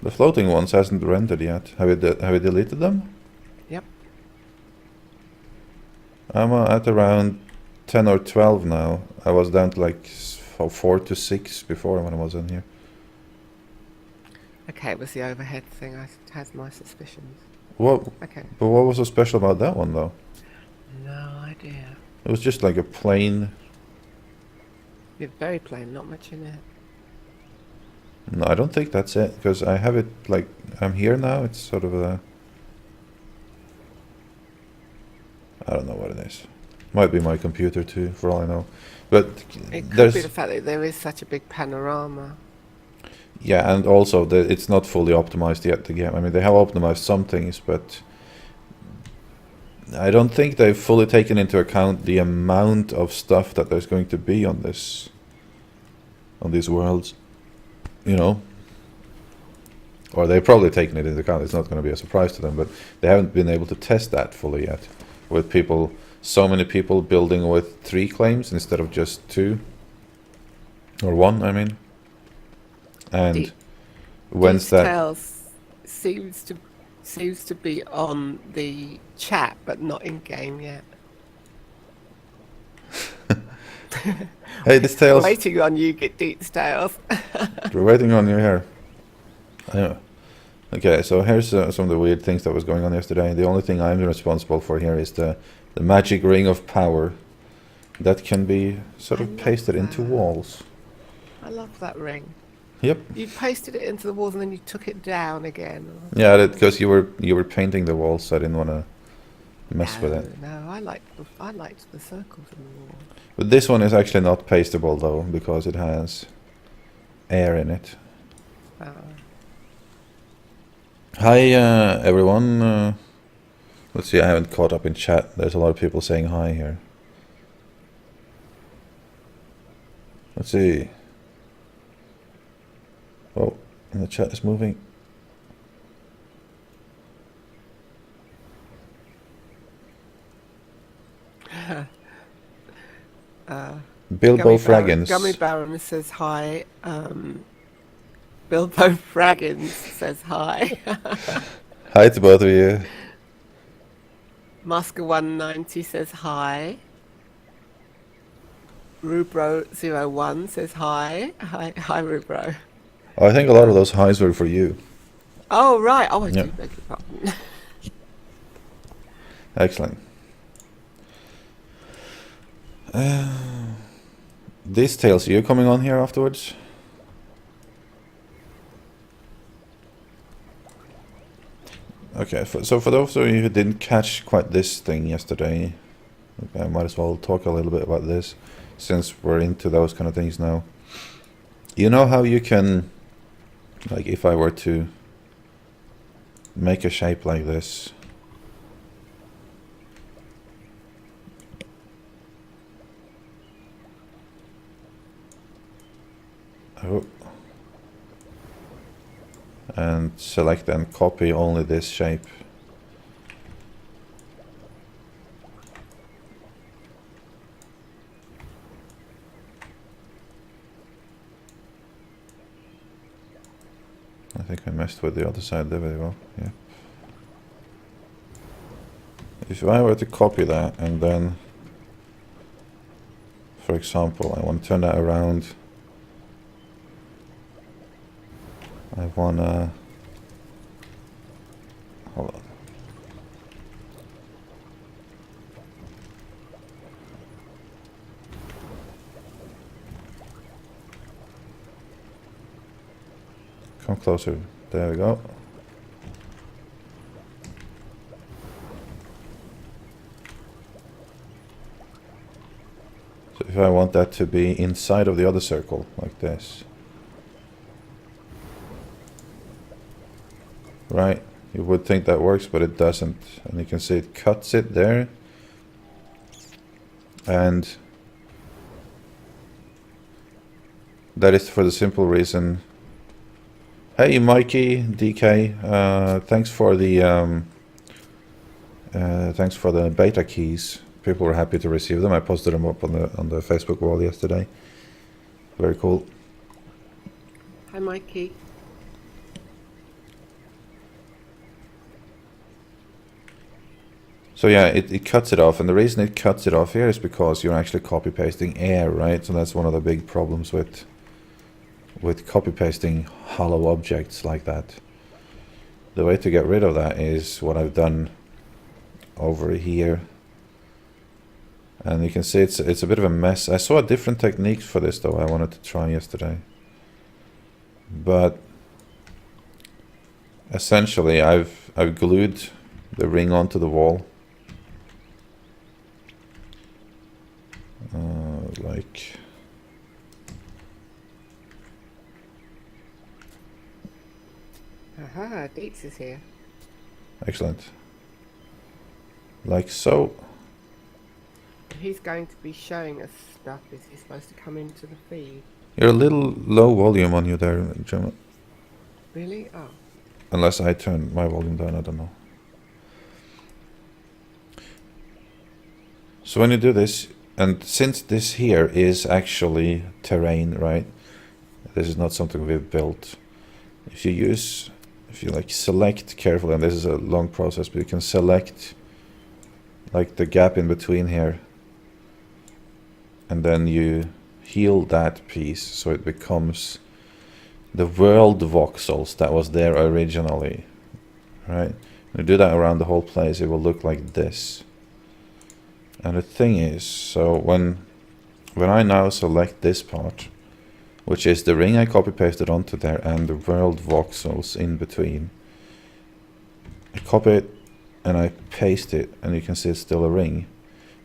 the floating ones hasn't rendered yet. Have you deleted them? Yep. I'm at around 10 or 12 now. I was down to like 4 to 6 before when I was in here. Okay, it was the overhead thing. I had my suspicions. What? Okay. But what was so special about that one, though? No idea. It was just like a plain. It's very plain, not much in it. No, I don't think that's it, because I have it like I'm here now. It's sort of a. I don't know what it is. Might be my computer too, for all I know. But it could be the fact that there is such a big panorama. Yeah, and also it's not fully optimized yet, the game. I mean, they have optimized some things, but I don't think they've fully taken into account the amount of stuff that there's going to be on these worlds, you know. Or they've probably taken it into account. It's not going to be a surprise to them, but they haven't been able to test that fully yet. With people, so many people building with 3 claims instead of just 2 or 1, I mean. And when's that? Tales seems to be on the chat, but not in game yet. Hey, this Tales. We're waiting on you, get Deets Tales. We're waiting on you here. Yeah. Okay, so here's some of the weird things that was going on yesterday. The only thing I'm responsible for here is the magic ring of power that can be sort of pasted into walls. I love that ring. Yep. You pasted it into the walls and then you took it down again. Yeah, because you were painting the walls. So I didn't want to mess with it. No, I liked the circles in the wall. But this one is actually not pastable though, because it has air in it. Hi everyone. Let's see, I haven't caught up in chat. There's a lot of people saying hi here. Let's see. Oh, and the chat is moving. Bilbo Fraggins. Gummy Baron says hi. Bilbo Fraggins says hi. Hi to both of you. Musker190 says hi. Rubro01 says hi. Hi, Rubro. Oh, I think a lot of those highs were for you. Oh, right. Oh, I do beg your pardon. Excellent. These tales, are you coming on here afterwards? Okay, so for those of you who didn't catch quite this thing yesterday, I might as well talk a little bit about this, since we're into those kind of things now. You know how you can, like if I were to make a shape like this, and select and copy only this shape. I think I messed with the other side. There we go. Yeah. If I were to copy that and then, for example, I want to turn that around. I wanna, hold on. Come closer. There we go. So if I want that to be inside of the other circle, like this. Right, you would think that works, but it doesn't. And you can see it cuts it there. And that is for the simple reason. Hey Mikey, DK, thanks for the beta keys. People were happy to receive them. I posted them up on the Facebook wall yesterday. Very cool. Hi Mikey. So yeah, it cuts it off, and the reason it cuts it off here is because you're actually copy pasting air, right? So that's one of the big problems with copy pasting hollow objects like that. The way to get rid of that is what I've done over here, and you can see it's a bit of a mess. I saw a different technique for this though. I wanted to try yesterday, but essentially I've glued the ring onto the wall. Like aha, Deets is here. Excellent. Like so. He's going to be showing us stuff. Is he supposed to come into the feed? You're a little low volume on you there, Gemma. Really? Oh. Unless I turn my volume down, I don't know. So when you do this, and since this here is actually terrain, right? This is not something we've built. If you like select carefully, and this is a long process, but you can select like the gap in between here, and then you heal that piece so it becomes the world voxels that was there originally, right? When you do that around the whole place, it will look like this. And the thing is, so when I now select this part, which is the ring I copy pasted onto there and the world voxels in between, I copy it and I paste it, and you can see it's still a ring,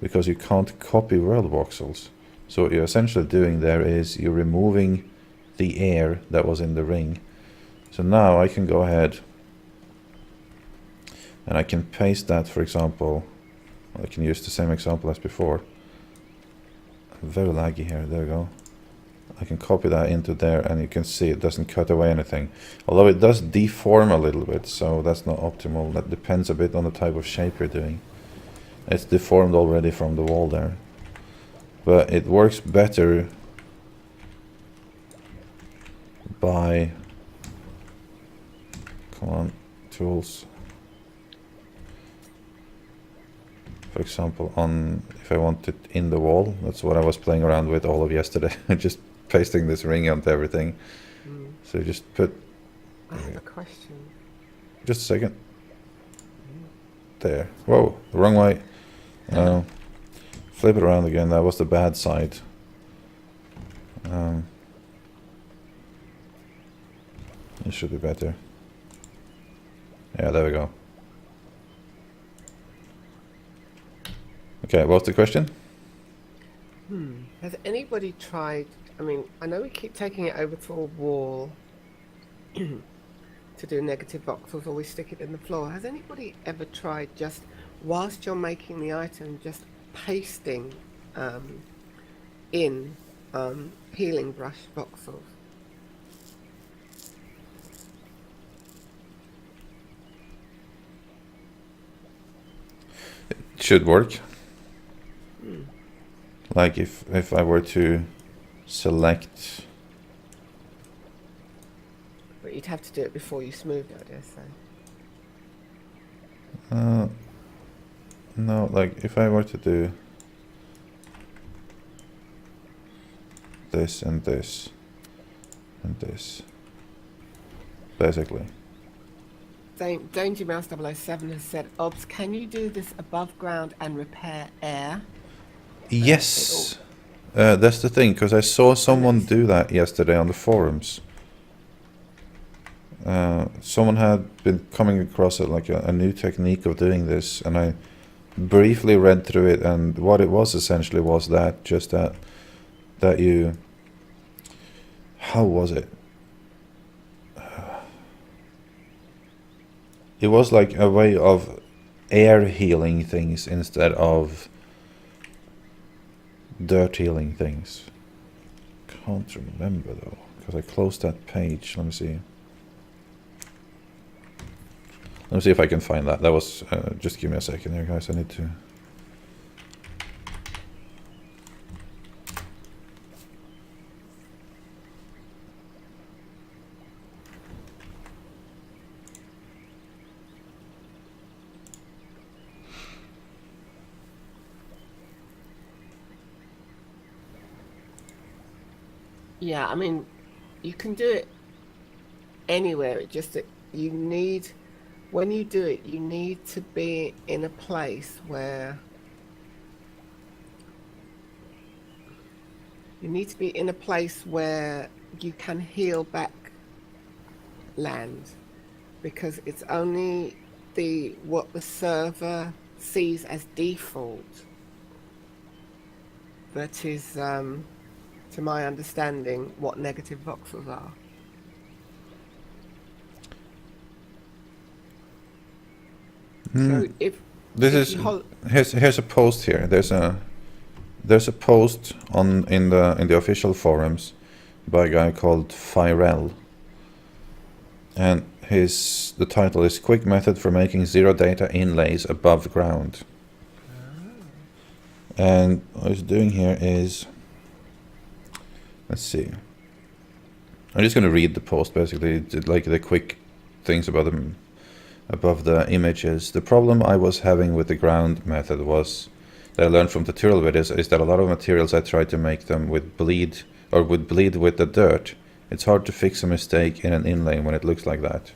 because you can't copy world voxels. So what you're essentially doing there is you're removing the air that was in the ring. So now I can go ahead and I can paste that, for example. I can use the same example as before. Very laggy here, there we go. I can copy that into there, and you can see it doesn't cut away anything. Although it does deform a little bit, so that's not optimal. That depends a bit on the type of shape you're doing. It's deformed already from the wall there. But it works better by, come on, tools. For example, on, if I want it in the wall, that's what I was playing around with all of yesterday. Just pasting this ring onto everything. So you just put... I have a question. Just a second. There. Whoa, the wrong way. Flip it around again, that was the bad side. It should be better. Yeah, there we go. Okay, what's the question? Has anybody tried, I mean, I know we keep taking it over to a wall to do negative voxels, or we stick it in the floor. Has anybody ever tried just, whilst you're making the item, just pasting in healing brush voxels? It should work. Like if I were to select... But you'd have to do it before you smoothed it, I dare say. No, like if I were to do this and this and this, basically. Danger Mouse 007 has said, Obs, can you do this above ground and repair air? Yes, that's the thing, because I saw someone do that yesterday on the forums. Someone had been coming across it, like a new technique of doing this, and I briefly read through it, and what it was essentially was that, just that you, how was it? It was like a way of air healing things instead of dirt healing things. Can't remember though, because I closed that page. Let me see. Let me see if I can find that. That was, just give me a second here, guys. I need to... Yeah, I mean, you can do it anywhere. It just that you need, when you do it, you need to be in a place where you can heal back land, because it's only what the server sees as default that is, to my understanding, what negative voxels are. So if this is here's a post here. There's a post in the official forums by a guy called Firel, and the title is "Quick Method for Making Zero Data Inlays Above Ground." And what he's doing here is, let's see. I'm just going to read the post, basically, like the quick things about them above the images. The problem I was having with the ground method was that I learned from tutorial videos is that a lot of materials I tried to make them would bleed with the dirt. It's hard to fix a mistake in an inlay when it looks like that.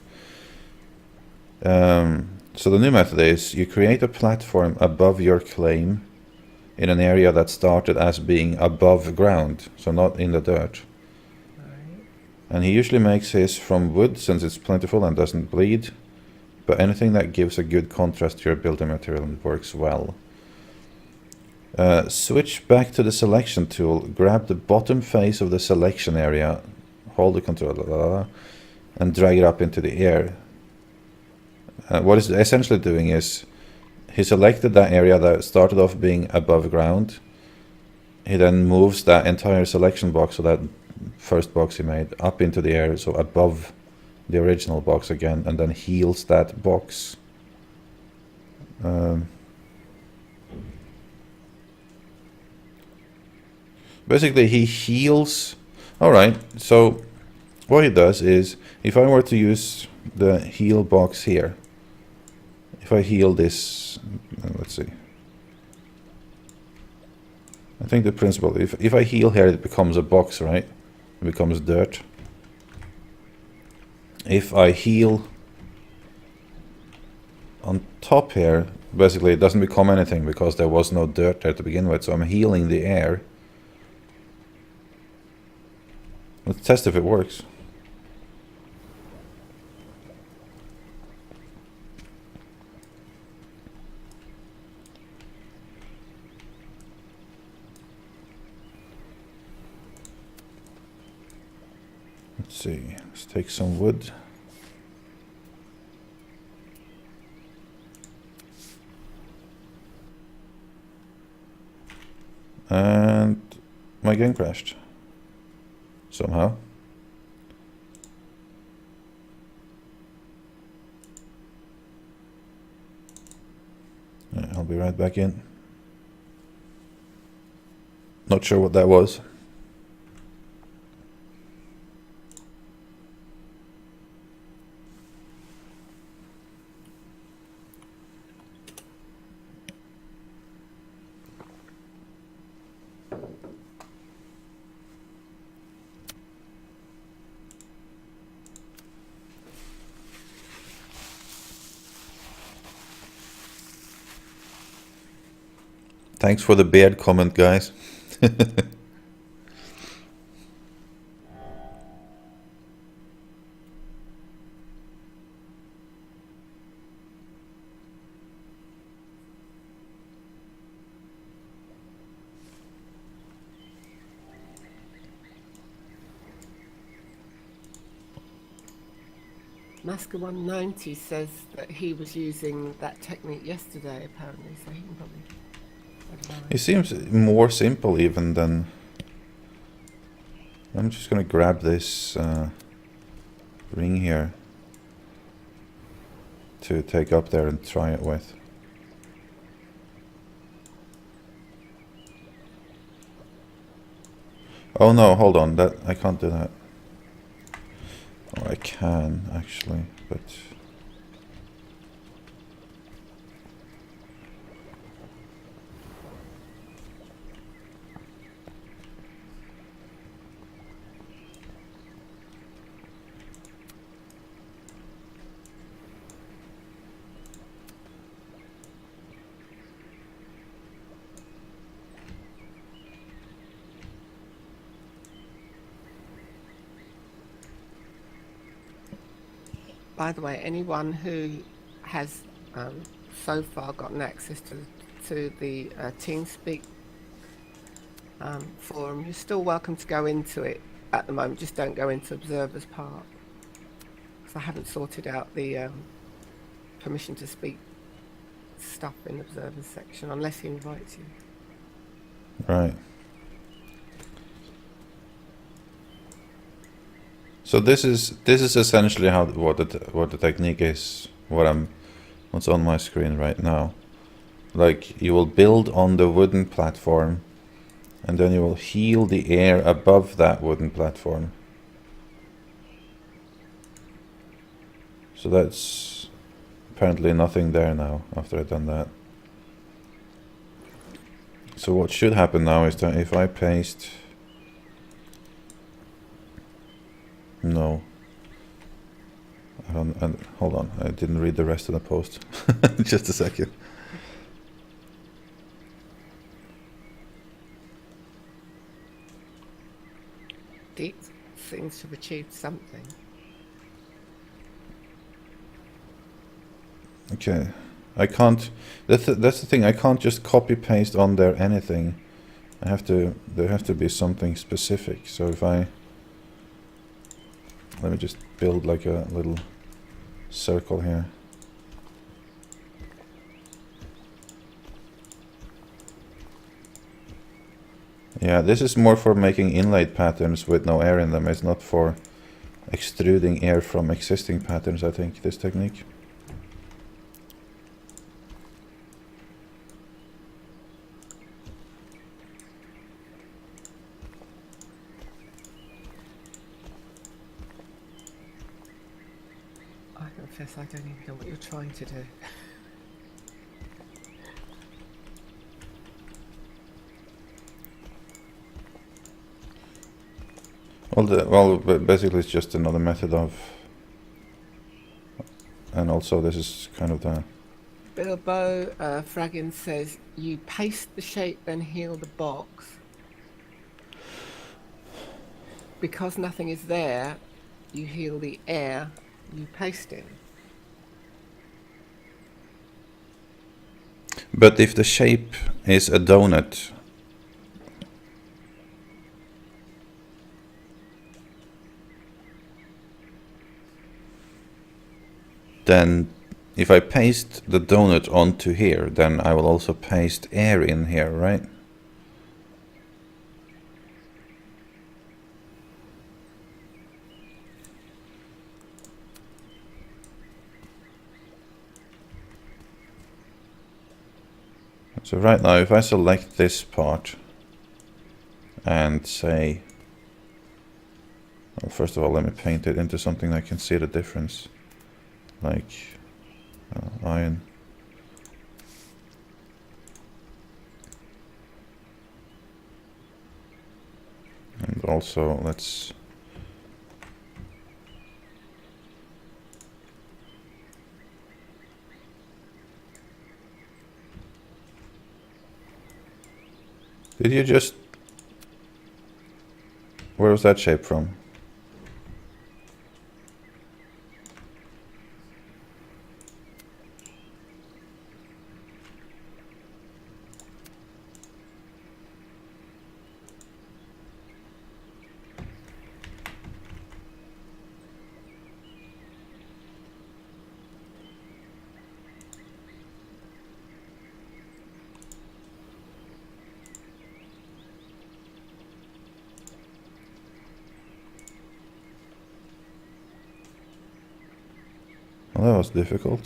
So the new method is you create a platform above your claim in an area that started as being above ground, so not in the dirt. Right. And he usually makes his from wood, since it's plentiful and doesn't bleed. but anything that gives a good contrast to your building material works well. Switch back to the selection tool, grab the bottom face of the selection area, hold the control, and drag it up into the air. What it's essentially doing is, he selected that area that started off being above ground. He then moves that entire selection box, so that first box he made, up into the air, so above the original box again, and then heals that box. Basically, he heals. Alright, so what he does is, if I were to use the heal box here, if I heal this, let's see. I think the principle, if I heal here, it becomes a box, right? It becomes dirt. If I heal on top here, basically it doesn't become anything because there was no dirt there to begin with, so I'm healing the air. Let's test if it works. Let's see, let's take some wood. And my game crashed. Somehow. I'll be right back in. Not sure what that was. Thanks for the beard comment, guys. Masker 190 says that he was using that technique yesterday, apparently, so he can probably... It seems more simple even than... I'm just gonna grab this ring here to take up there and try it with. Oh no, hold on, that I can't do that. Or I can actually, but... By the way, anyone who has so far gotten access to the TeamSpeak forum, you're still welcome to go into it at the moment. Just don't go into Observer's part, because I haven't sorted out the permission to speak stuff in Observer's section, unless he invites you. Right. So this is essentially how what the technique is. What's on my screen right now. Like, you will build on the wooden platform, and then you will heal the air above that wooden platform. So that's apparently nothing there now after I've done that. So what should happen now is that if I paste... No. Hold on, I didn't read the rest of the post. Just a second. Deep seems to have achieved something. Okay, I can't. That's the thing. I can't just copy paste on there anything. I have to. There has to be something specific. So if I let me just build like a little circle here. Yeah, this is more for making inlaid patterns with no air in them. It's not for extruding air from existing patterns, I think, this technique. I confess I don't even know what you're trying to do. Well, basically it's just another method of, and also this is kind of the. Bilbo Fraggin says you paste the shape then heal the box. Because nothing is there, you heal the air you paste in. But if the shape is a donut, then if I paste the donut onto here, then I will also paste air in here, right? So right now, if I select this part and say, well, first of all, let me paint it into something I can see the difference, like iron. And also, let's did you just... Where was that shape from? Well, that was difficult.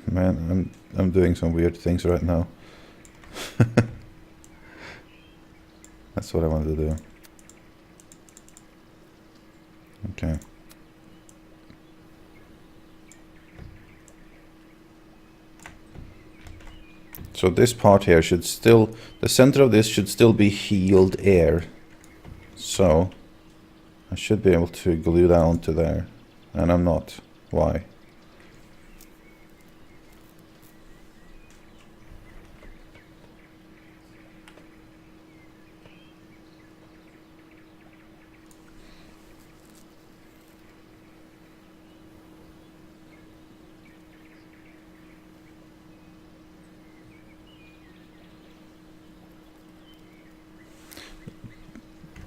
Man, I'm doing some weird things right now. That's what I wanted to do. Okay. So this part here should still, the center of this should still be healed air. So I should be able to glue that onto there. And I'm not. Why?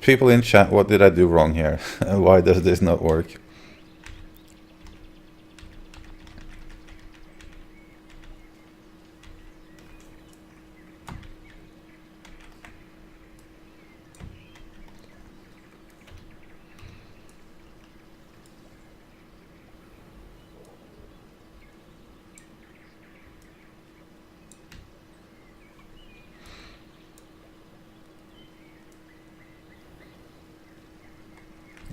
People in chat, what did I do wrong here? Why does this not work?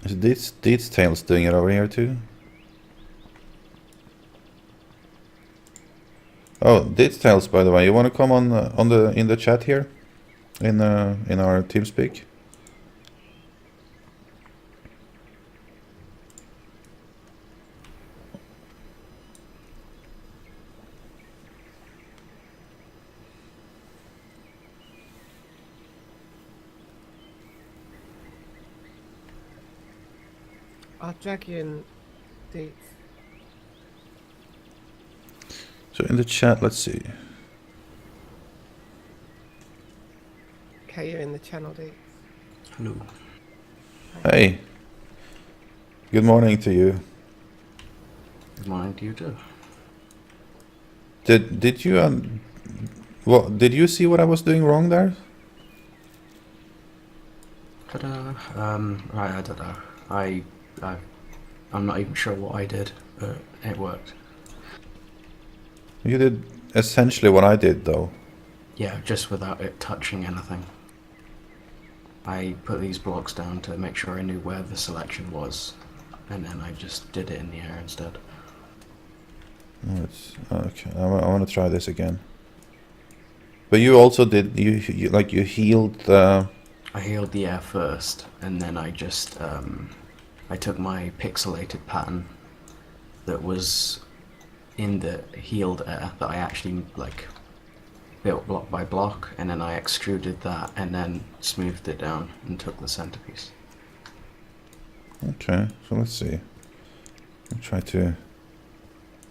Is Deed's Tales doing it over here too? Oh, details, by the way. You want to come on in the chat here, in our TeamSpeak? I'll drag you in, Deets. So in the chat, let's see. Okay, you're in the channel, Deets. Hello. Hey. Good morning to you. Good morning to you too. Did you did you see what I was doing wrong there? Ta-da. Right, I don't know. I'm not even sure what I did, but it worked. You did essentially what I did, though. Yeah, just without it touching anything. I put these blocks down to make sure I knew where the selection was, and then I just did it in the air instead. Oh, it's okay. I want to try this again. But you also did you healed the. I healed the air first, and then I just I took my pixelated pattern that was in the healed air that I actually like built block by block, and then I extruded that and then smoothed it down and took the centerpiece. Okay, so let's see. I'll try to.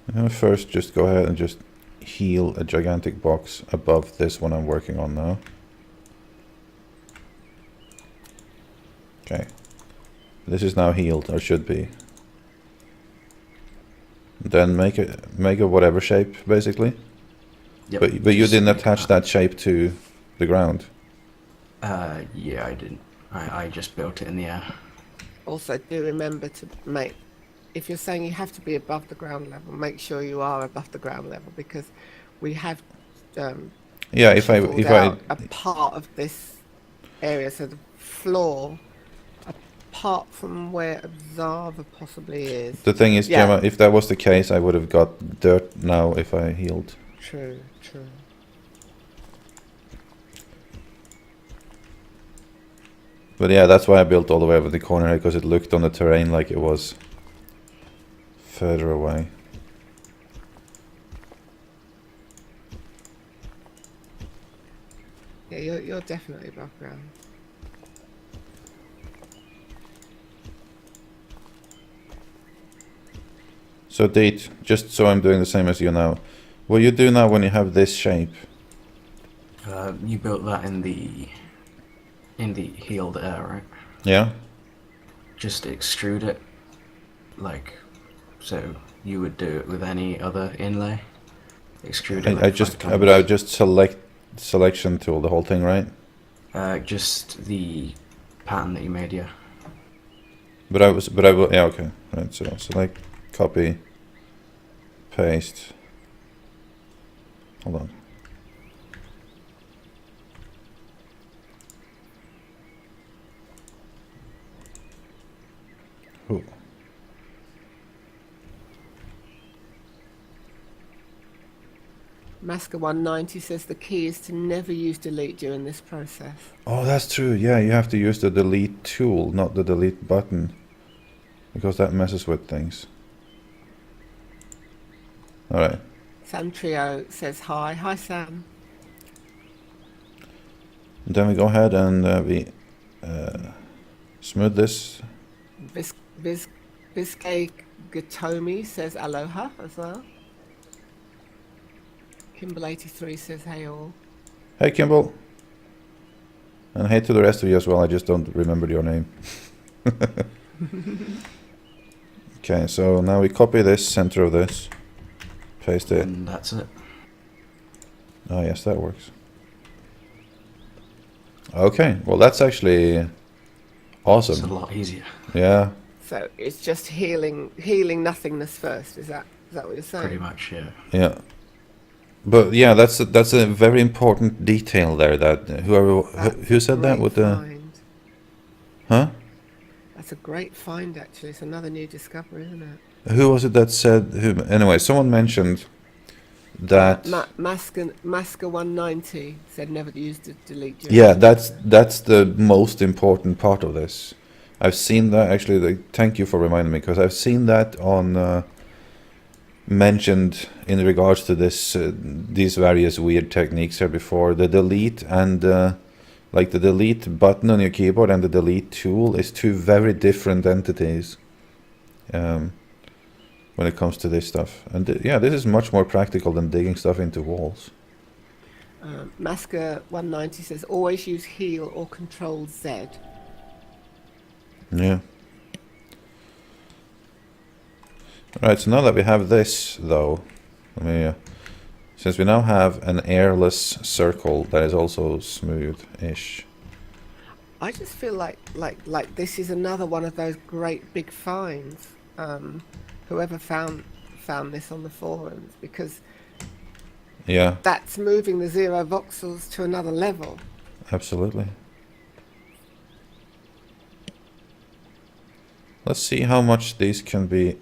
I'm gonna first just go ahead and just heal a gigantic box above this one I'm working on now. Okay. This is now healed, or should be. Then make a whatever shape, basically. Yep, But you didn't make attach that shape to the ground. Yeah, I didn't. I just built it in the air. Also, do remember to make, if you're saying you have to be above the ground level, make sure you are above the ground level, because we have Yeah, if chiseled out I a part of this area, so the floor, apart from where Obzzarvatory possibly is. the thing is, Yeah. Gemma, if that was the case, I would have got dirt now if I healed. True, true. But yeah, that's why I built all the way over the corner here, because it looked on the terrain like it was further away. Yeah, you're definitely above ground. So Date, just so I'm doing the same as you now, what you do now when you have this shape? You built that in the healed air, right? Yeah? Just extrude it, like, so you would do it with any other inlay. Extrude it. I just selection tool the whole thing, right? Just the pattern that you made, yeah. But I will, yeah, okay. Right, so select, copy, paste. Hold on. Ooh. Masker 190 says the key is to never use delete during this process. Oh, that's true. Yeah, you have to use the delete tool, not the delete button, because that messes with things. All right. Sam Trio says hi. Hi, Sam. Then we go ahead and we smooth this. Biscay Gatomi says aloha as well. Kimball83 says hey all. Hey, Kimball. And hey to the rest of you as well. I just don't remember your name. Okay, so now we copy this center of this, paste it. And that's it. Oh yes, that works. Okay, well that's actually awesome. It's a lot easier. Yeah. So it's just healing nothingness first. Is that what you're saying? Pretty much, yeah. Yeah. But yeah, that's a very important detail there. That who said that with the find. huh? That's a great find, actually. It's another new discovery, isn't it? Who was it that said who? Anyway, someone mentioned that Masker 190 said never used to delete during. yeah, that's the most important part of this. I've seen that actually. Thank you for reminding me, because I've seen that on mentioned in regards to this these various weird techniques here before. The delete and like the delete button on your keyboard and the delete tool is two very different entities when it comes to this stuff. And yeah, this is much more practical than digging stuff into walls. Masker 190 says always use heal or control Z. Yeah. Right, so now that we have this, though, let me, since we now have an airless circle that is also smooth-ish. I just feel like this is another one of those great big finds. Whoever found this on the forums, because Yeah, that's moving the zero voxels to another level. absolutely. Let's see how much these can be.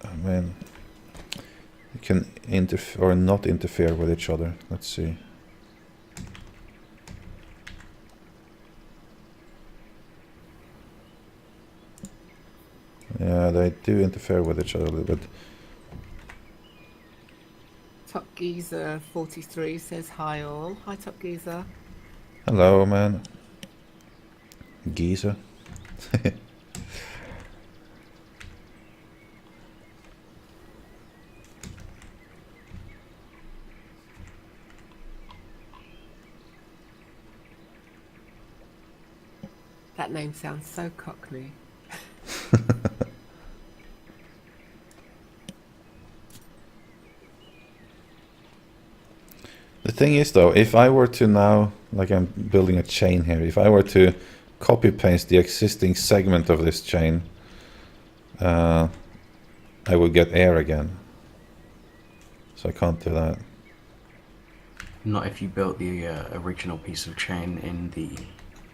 I mean, can interfere or not interfere with each other. Let's see. Yeah, they do interfere with each other a little bit. Top Geezer 43 says hi all. Hi Top Geezer. Hello, man. Geezer. That name sounds so cockney. The thing is, though, if I were to now, like I'm building a chain here, if I were to copy paste the existing segment of this chain, I would get air again. So I can't do that. Not if you built the original piece of chain in the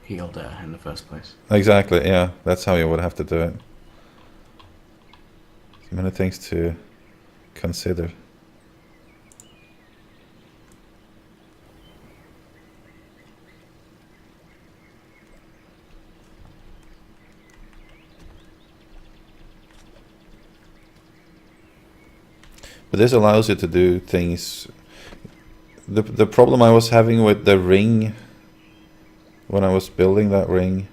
healed air in the first place. Exactly, yeah, that's how you would have to do it. So many things to consider. But this allows you to do things. The problem I was having with the ring, when I was building that ring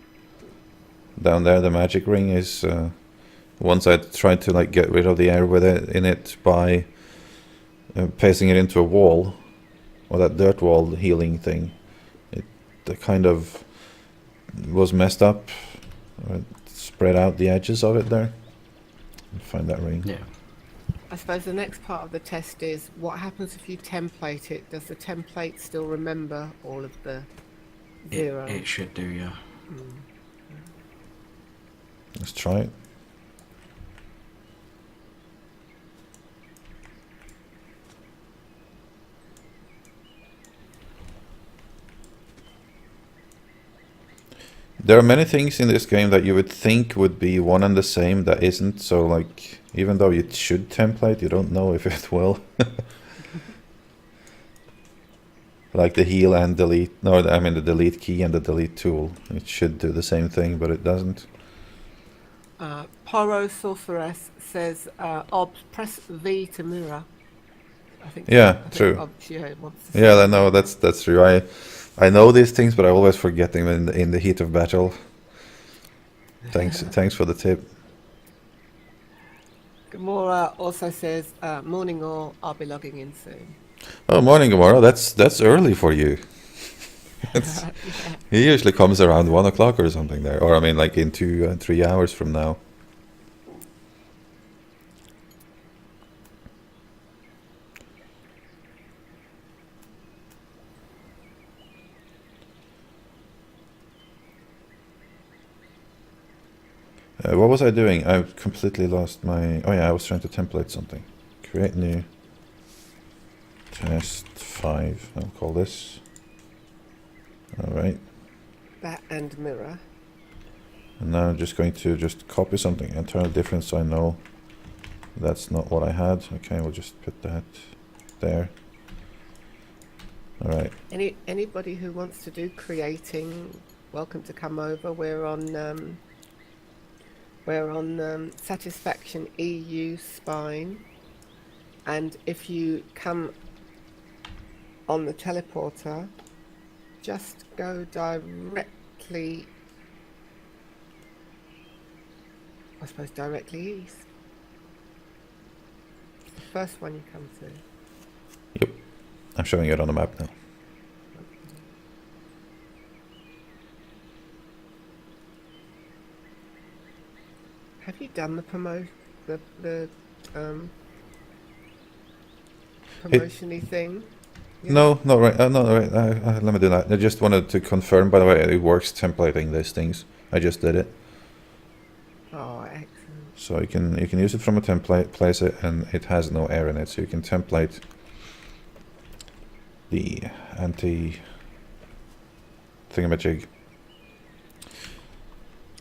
down there, the magic ring, is once I tried to like get rid of the air with it in it by pasting it into a wall, or that dirt wall healing thing, it kind of was messed up. It spread out the edges of it there. Find that ring. Yeah. I suppose the next part of the test is what happens if you template it? Does the template still remember all of the zero? It should do, yeah. Let's try it. There are many things in this game that you would think would be one and the same that isn't, so like, even though it should template, you don't know if it will. Like the heal and delete, no, I mean the delete key and the delete tool. It should do the same thing, but it doesn't. Poro Sorceress says, Obs, press V to mirror. I think. Yeah, I think true. Obs, yeah, wants to Yeah, say. I know, that's true. I know these things, but I always forget them in the heat of battle. Thanks for the tip. Gamora also says, morning all, I'll be logging in soon. Oh, morning, Gamora. That's early for you. Yeah. He usually comes around 1 o'clock or something there, or I mean, like in 2 and 3 hours from now. What was I doing? I completely lost my... Oh yeah, I was trying to template something. Create new. Test 5. I'll call this. Alright. That and mirror. And now I'm just going to just copy something and turn a difference so I know that's not what I had. Okay, we'll just put that there. All right. Anybody who wants to do creating, welcome to come over. We're on Satisfaction EU Spine, and if you come on the teleporter, just go directly, I suppose directly east. The first one you come to. Yep. I'm showing it on the map now. Have you done the promotion-y thing? Yeah. No, not right. Not right. Let me do that. I just wanted to confirm. By the way, it works templating these things. I just did it. Oh, excellent. So you can use it from a template, place it, and it has no error in it. So you can template the anti thingamajig.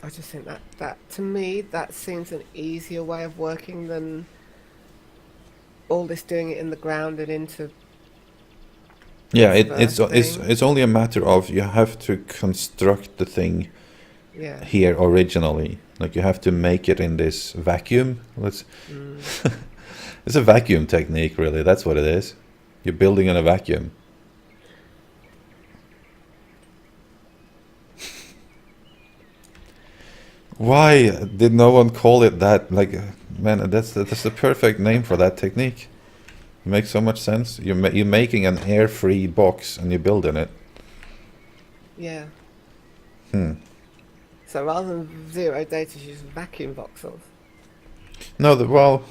I just think that to me that seems an easier way of working than all this doing it in the ground and into. Yeah, It's it's only a matter of you have to construct the thing Yeah. here originally. Like you have to make it in this vacuum. It's a vacuum technique, really. That's what it is. You're building in a vacuum. Why did no one call it that? Like, man, that's the perfect name for that technique. It makes so much sense. You're making an air-free box and you're building it. Yeah. Hmm. So rather than zero data, you use vacuum voxels. No, well,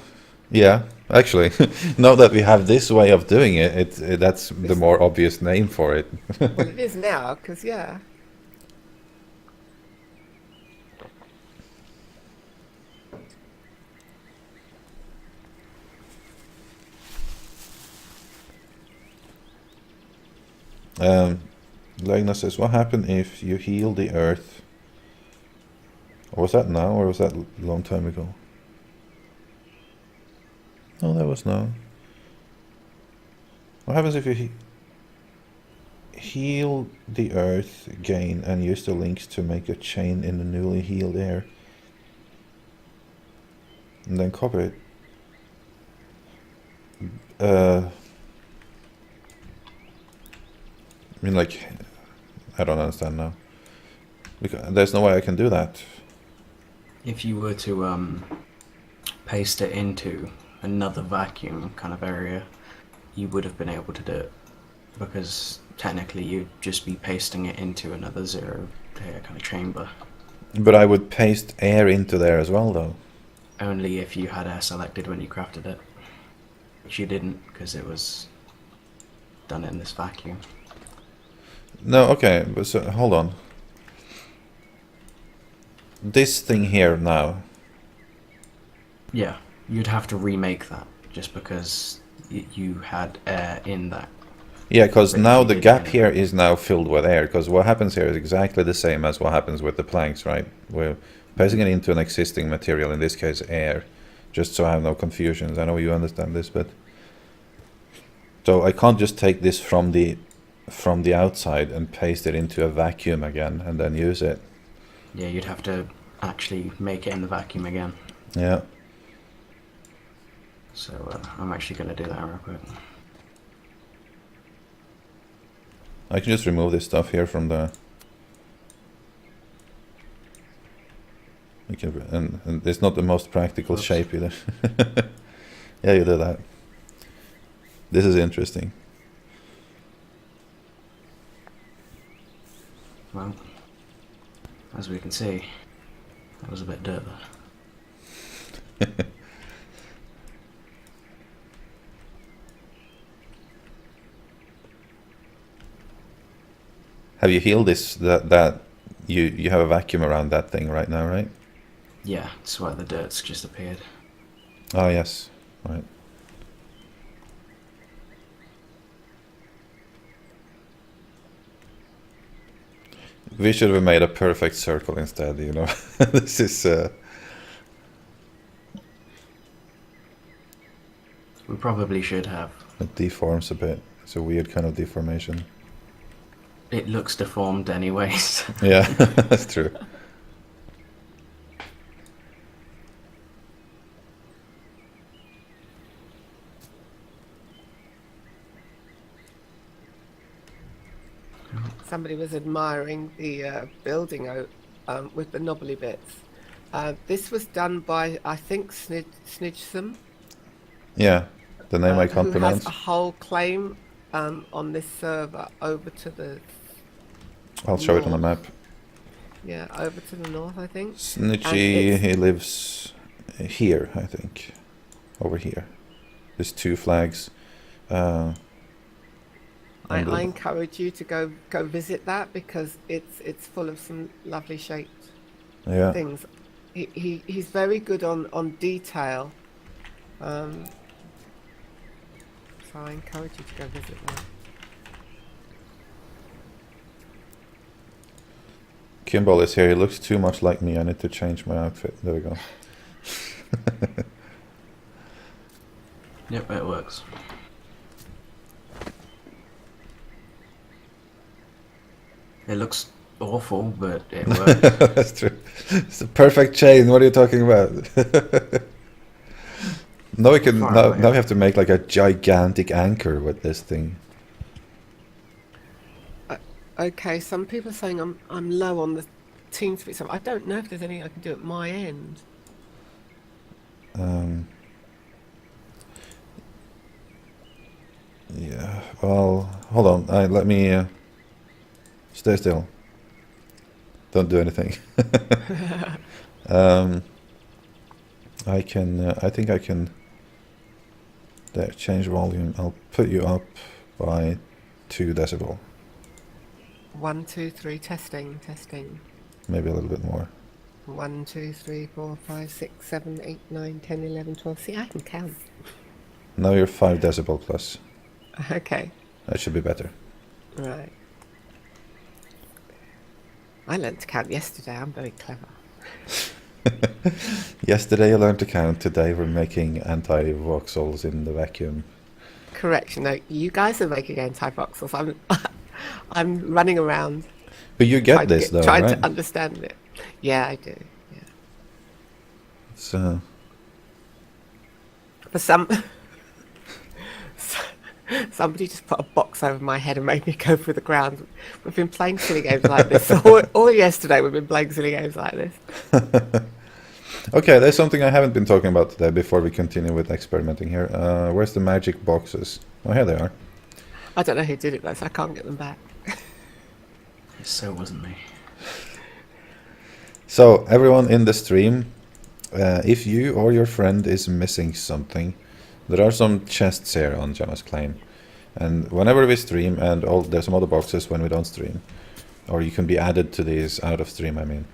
yeah. Actually, now that we have this way of doing it, that's the more obvious name for it. Well, it is now, because yeah. Glaneur says, what happened if you heal the earth? Or was that now, or was that a long time ago? No, that was now. What happens if you heal the earth again and use the links to make a chain in the newly healed air? And then copy it. I mean, like, I don't understand now. Because there's no way I can do that. If you were to paste it into another vacuum kind of area, you would have been able to do it, because technically you'd just be pasting it into another zero kind of chamber. But I would paste air into there as well, though. Only if you had air selected when you crafted it, which you didn't, because it was done in this vacuum. No, okay, but so, hold on. This thing here now. Yeah, you'd have to remake that, just because you had air in that. Yeah, because But now you the did gap get it. here is now filled with air, because what happens here is exactly the same as what happens with the planks, right? We're passing it into an existing material, in this case air, just so I have no confusions. I know you understand this, but... So I can't just take this from the outside and paste it into a vacuum again and then use it. Yeah, you'd have to actually make it in the vacuum again. Yeah. So I'm actually going to do that real quick. I can just remove this stuff here from the... And it's not the most practical Oops. shape either. Yeah, you do that. This is interesting. Well, as we can see, that was a bit dirt there. Have you healed this? That you have a vacuum around that thing right now, right? Yeah, that's why the dirt's just appeared. Oh yes, right. We should have made a perfect circle instead, you know. This is... We probably should have. It deforms a bit. It's a weird kind of deformation. It looks deformed anyways. Yeah, that's true. Somebody was admiring the building with the knobbly bits. This was done by, I think, Snidgsome. Yeah, the name I can't who pronounce. has a whole claim on this server over to the I'll show it on the map. yeah, over to the north, I think. Snitchy, he lives here, I think. Over here. There's 2 flags. I encourage you to go visit that because it's full of some lovely shaped Yeah. things. He's very good on detail. So I encourage you to go visit that. Kimball is here. He looks too much like me. I need to change my outfit. There we go. Yep, it works. It looks awful, but it works. That's true. It's a perfect chain. What are you talking about? Now we can. Now we have to make like a gigantic anchor with this thing. Okay, some people are saying I'm low on the team speed, so I don't know if there's anything I can do at my end. Yeah. Well, hold on. Let me stay still. Don't do anything. I can. I think I can. There. Change volume. I'll put you up by 2 decibel. 1, 2, 3, testing. Maybe a little bit more. 1, 2, 3, 4, 5, 6, 7, 8, 9, 10, 11, 12. See, I can count. Now you're 5 decibel plus. Okay. That should be better. Right. I learnt to count yesterday. I'm very clever. Yesterday you learned to count. Today we're making anti-voxels in the vacuum. Correction. No, you guys are making anti-voxels. I'm running around. But you get this though, trying right? to understand it. Yeah, I do. Yeah. It's For somebody just put a box over my head and made me go through the ground. We've been playing silly games like this all yesterday. We've been playing silly games like this. Okay, there's something I haven't been talking about today before we continue with experimenting here. Where's the magic boxes? Oh, here they are. I don't know who did it though, so I can't get them back. So it wasn't me. So, everyone in the stream, if you or your friend is missing something, there are some chests here on Gemma's claim. And whenever we stream, and there's some other boxes when we don't stream, or you can be added to these out of stream, I mean.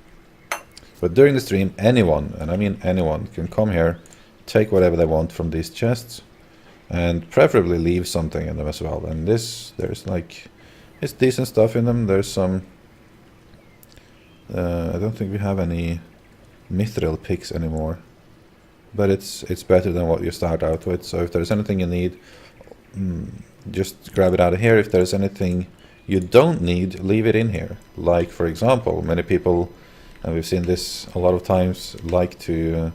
But during the stream, anyone, and I mean anyone, can come here, take whatever they want from these chests, and preferably leave something in them as well. And there's like, it's decent stuff in them. There's some, I don't think we have any mithril picks anymore, but it's better than what you start out with. So if there's anything you need, just grab it out of here. If there's anything you don't need, leave it in here. Like, for example, many people, and we've seen this a lot of times, like to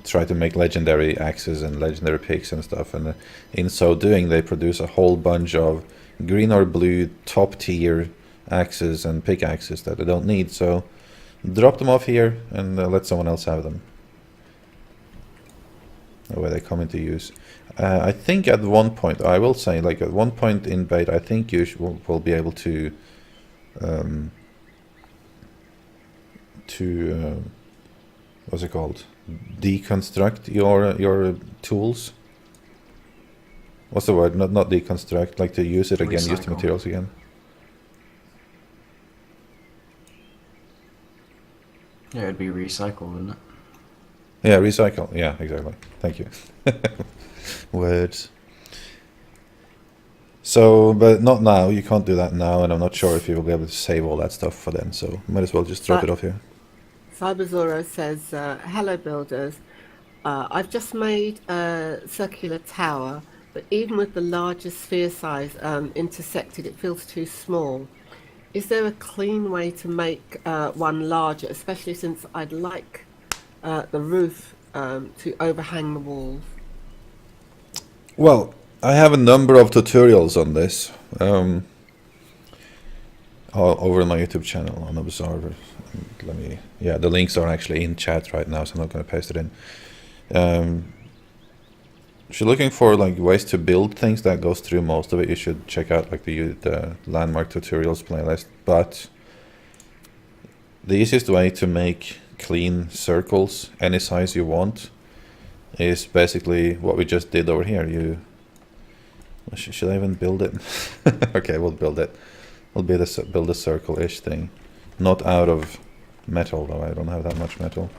try to make legendary axes and legendary picks and stuff, and in so doing they produce a whole bunch of green or blue top tier axes and pickaxes that they don't need. So drop them off here and let someone else have them. That way they come into use. I think at one point, I will say, like at one point in beta, I think you will be able to what's it called? Deconstruct your tools. What's the word? Not deconstruct, like to use it again, use the materials again. Yeah, it'd be recycled, wouldn't it? Yeah, recycle. Yeah, exactly. Thank you. Words. So, but not now. You can't do that now, and I'm not sure if you will be able to save all that stuff for then. So, might as well just drop it off here. Cyberzoro says, hello builders. I've just made a circular tower But even with the larger sphere size intersected, it feels too small. Is there a clean way to make one larger, especially since I'd like the roof to overhang the walls? Well, I have a number of tutorials on this over on my YouTube channel on Obzzarvatory. Let me, yeah, the links are actually in chat right now, so I'm not going to paste it in. If you're looking for like ways to build things, that goes through most of it. You should check out like the landmark tutorials playlist. But the easiest way to make clean circles any size you want is basically what we just did over here. Should I even build it? Okay, we'll build it. We'll build a circle-ish thing, not out of metal though. I don't have that much metal.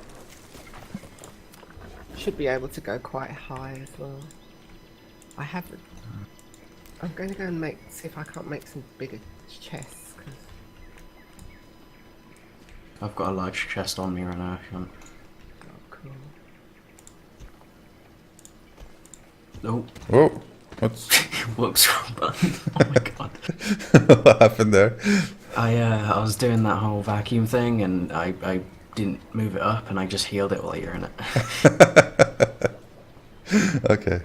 Should be able to go quite high as well. I haven't. I'm going to go and see if I can't make some bigger chests. Cause... I've got a large chest on me right now if you want. Oh, cool. Oh. Whoa! What's Whoops, wrong button. Oh my god. what happened there? I was doing that whole vacuum thing and I didn't move it up and I just healed it while you're in it. Okay.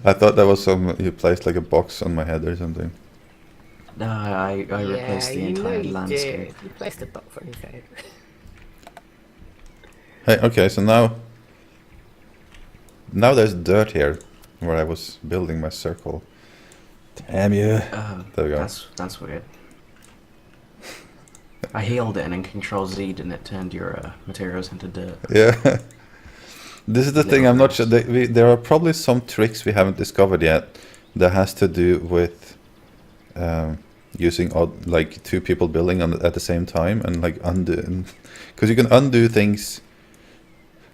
I thought that was you placed like a box on my head or something. No, I replaced the entire landscape. Did. You placed a box on his head. Hey, okay, so now there's dirt here where I was building my circle. Damn you. There we go. That's weird. I healed it and in Control Z and it turned your materials into dirt. Yeah. This is the thing, I'm not sure. There are probably some tricks we haven't discovered yet that has to do with using like two people building at the same time and like undo. Because you can undo things.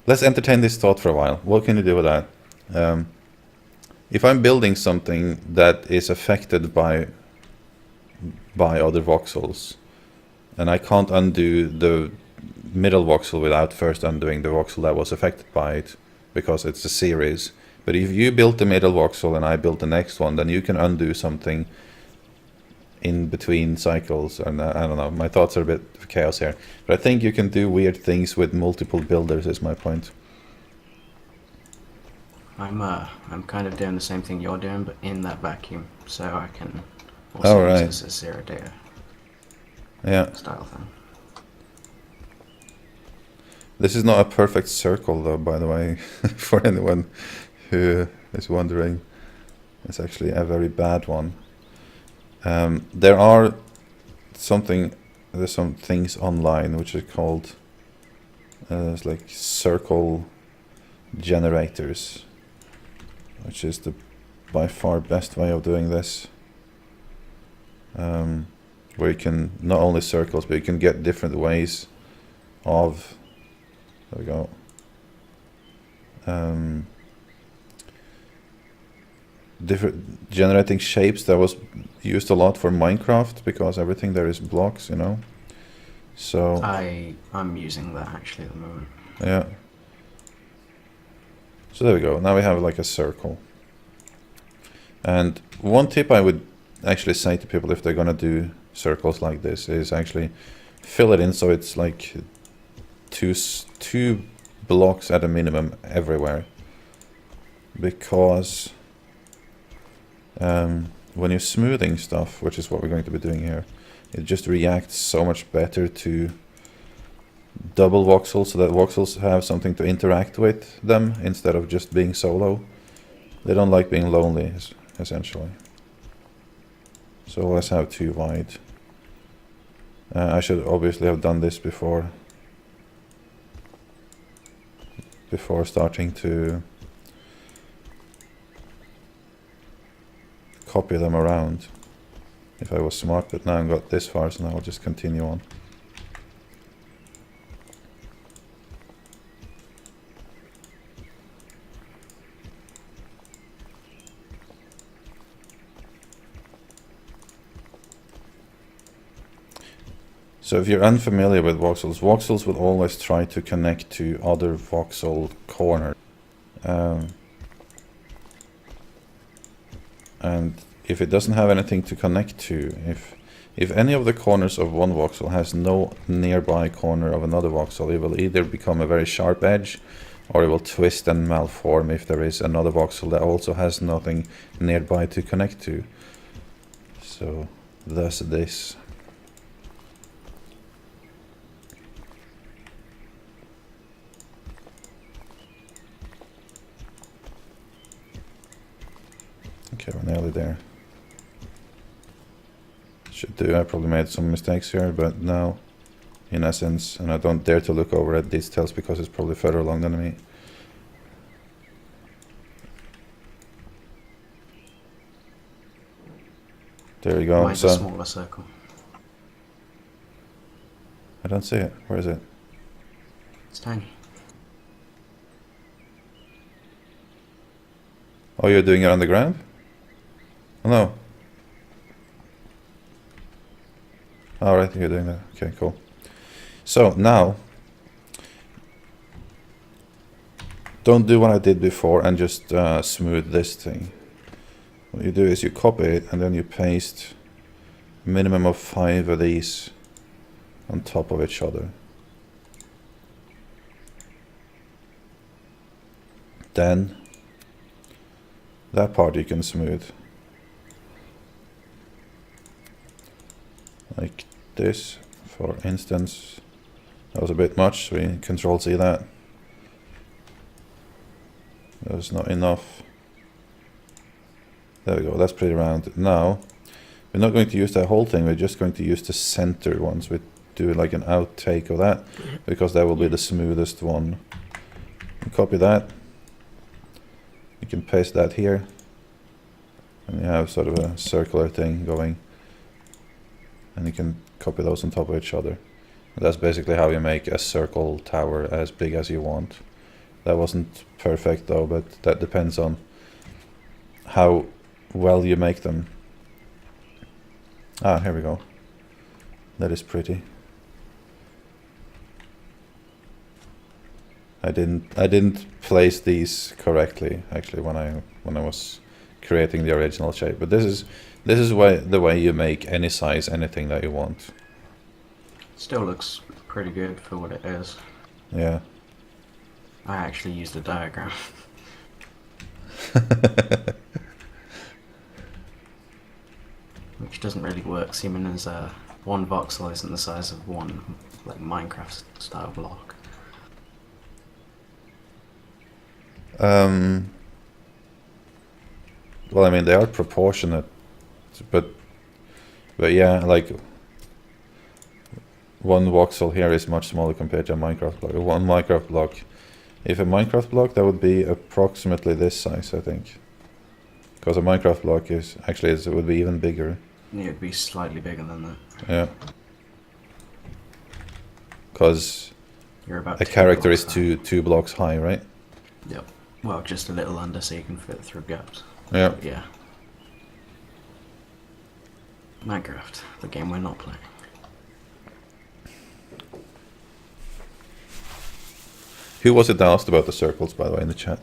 Let's entertain this thought for a while. What can you do with that? If I'm building something that is affected by other voxels, and I can't undo the middle voxel without first undoing the voxel that was affected by it, because it's a series. But if you built the middle voxel and I built the next one, then you can undo something in between cycles. And I don't know, my thoughts are a bit of chaos here. But I think you can do weird things with multiple builders is my point. I'm kind of doing the same thing you're doing, but in that vacuum, so I can also use this as zero data style thing. This is not a perfect circle though, by the way, for anyone who is wondering. It's actually a very bad one. There's some things online which are called it's like circle generators, which is the by far best way of doing this. Where you can not only circles, but you can get different ways of. There we go. Different generating shapes that was used a lot for Minecraft because everything there is blocks, you know. So I'm using that actually at the moment. Yeah. So there we go. Now we have like a circle. And one tip I would actually say to people if they're gonna do circles like this is actually fill it in so it's like two blocks at a minimum everywhere, because when you're smoothing stuff, which is what we're going to be doing here, it just reacts so much better to double voxels, so that voxels have something to interact with them instead of just being solo. They don't like being lonely, essentially. So let's have two wide. I should obviously have done this before starting to copy them around, if I was smart, but now I've got this far, so now I'll just continue on. So if you're unfamiliar with voxels, voxels will always try to connect to other voxel corners. and if it doesn't have anything to connect to, if any of the corners of one voxel has no nearby corner of another voxel, it will either become a very sharp edge, or it will twist and malform if there is another voxel that also has nothing nearby to connect to. So thus this. Okay, we're nearly there. Should do. I probably made some mistakes here, but now, in essence, and I don't dare to look over at details because it's probably further along than me. There you go. Mine's a smaller circle. I don't see it. Where is it? It's tiny. Oh, you're doing it on the ground? Oh, no. Alright, you're doing that. Okay, cool. So now, don't do what I did before and just smooth this thing. What you do is you copy it and then you paste a minimum of 5 of these on top of each other. Then that part you can smooth. Like this, for instance. That was a bit much, we Control C that. That was not enough. There we go, that's pretty round. Now, we're not going to use that whole thing, we're just going to use the center ones. We do like an outtake of that, because that will be the smoothest one. You copy that. You can paste that here. And you have sort of a circular thing going. And you can copy those on top of each other. And that's basically how you make a circle tower as big as you want. That wasn't perfect though, but that depends on how well you make them. Ah, here we go. That is pretty. I didn't place these correctly actually when I was creating the original shape, but this is the way you make any size anything that you want. Still looks pretty good for what it is. Yeah. I actually used a diagram. Which doesn't really work, seeming as one voxel isn't the size of one like Minecraft style block. Well, I mean, they are proportionate, but yeah, like one voxel here is much smaller compared to a Minecraft block. One Minecraft block, if a Minecraft block, that would be approximately this size, I think. Because a Minecraft block is actually it would be even bigger. Yeah, it'd be slightly bigger than that. Yeah. Because a character is two blocks high, right? Yep. Well, just a little under so you can fit through gaps. Yeah. But yeah. Minecraft, the game we're not playing. Who was it that asked about the circles, by the way, in the chat?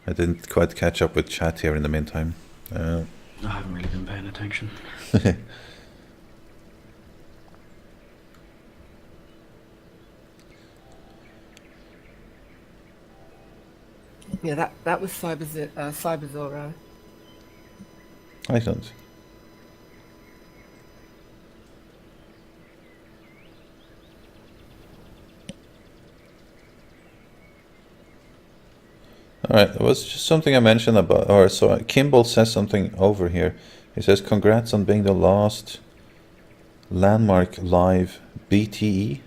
I didn't quite catch up with chat here in the meantime. I haven't really been paying attention. Yeah, that was Cyberzora. Excellent. Alright, there was just something I mentioned about, or so Kimball says something over here. He says, congrats on being the last landmark live BTE.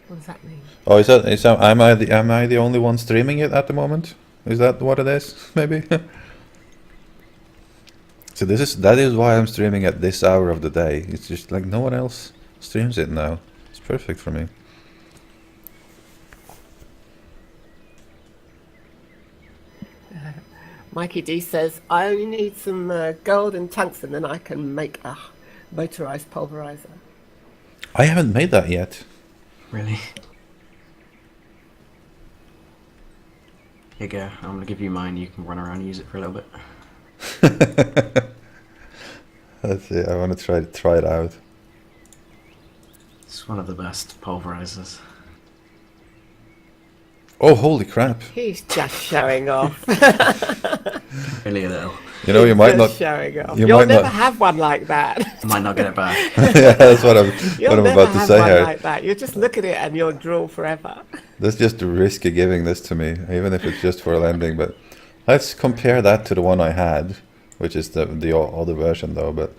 What does that mean? Oh, is that am I the only one streaming it at the moment? Is that what it is? Maybe. So that is why I'm streaming at this hour of the day. It's just like no one else streams it now. It's perfect for me. Mikey D says, I only need some gold and tungsten, then I can make a motorized pulverizer. I haven't made that yet. Really? Here you go. I'm gonna give you mine. You can run around and use it for a little bit. Let's see. I want to try it out. It's one of the best pulverizers. Oh, holy crap! He's just showing off. Really though. You know, you might not. Just showing off. You You'll might never not. have one like that. I might not get it back. Yeah, that's what You'll I'm never about to have say one here. like that. You'll just look at it and you'll drool forever. That's just risky giving this to me, even if it's just for a landing. But let's compare that to the one I had, which is the other version though. But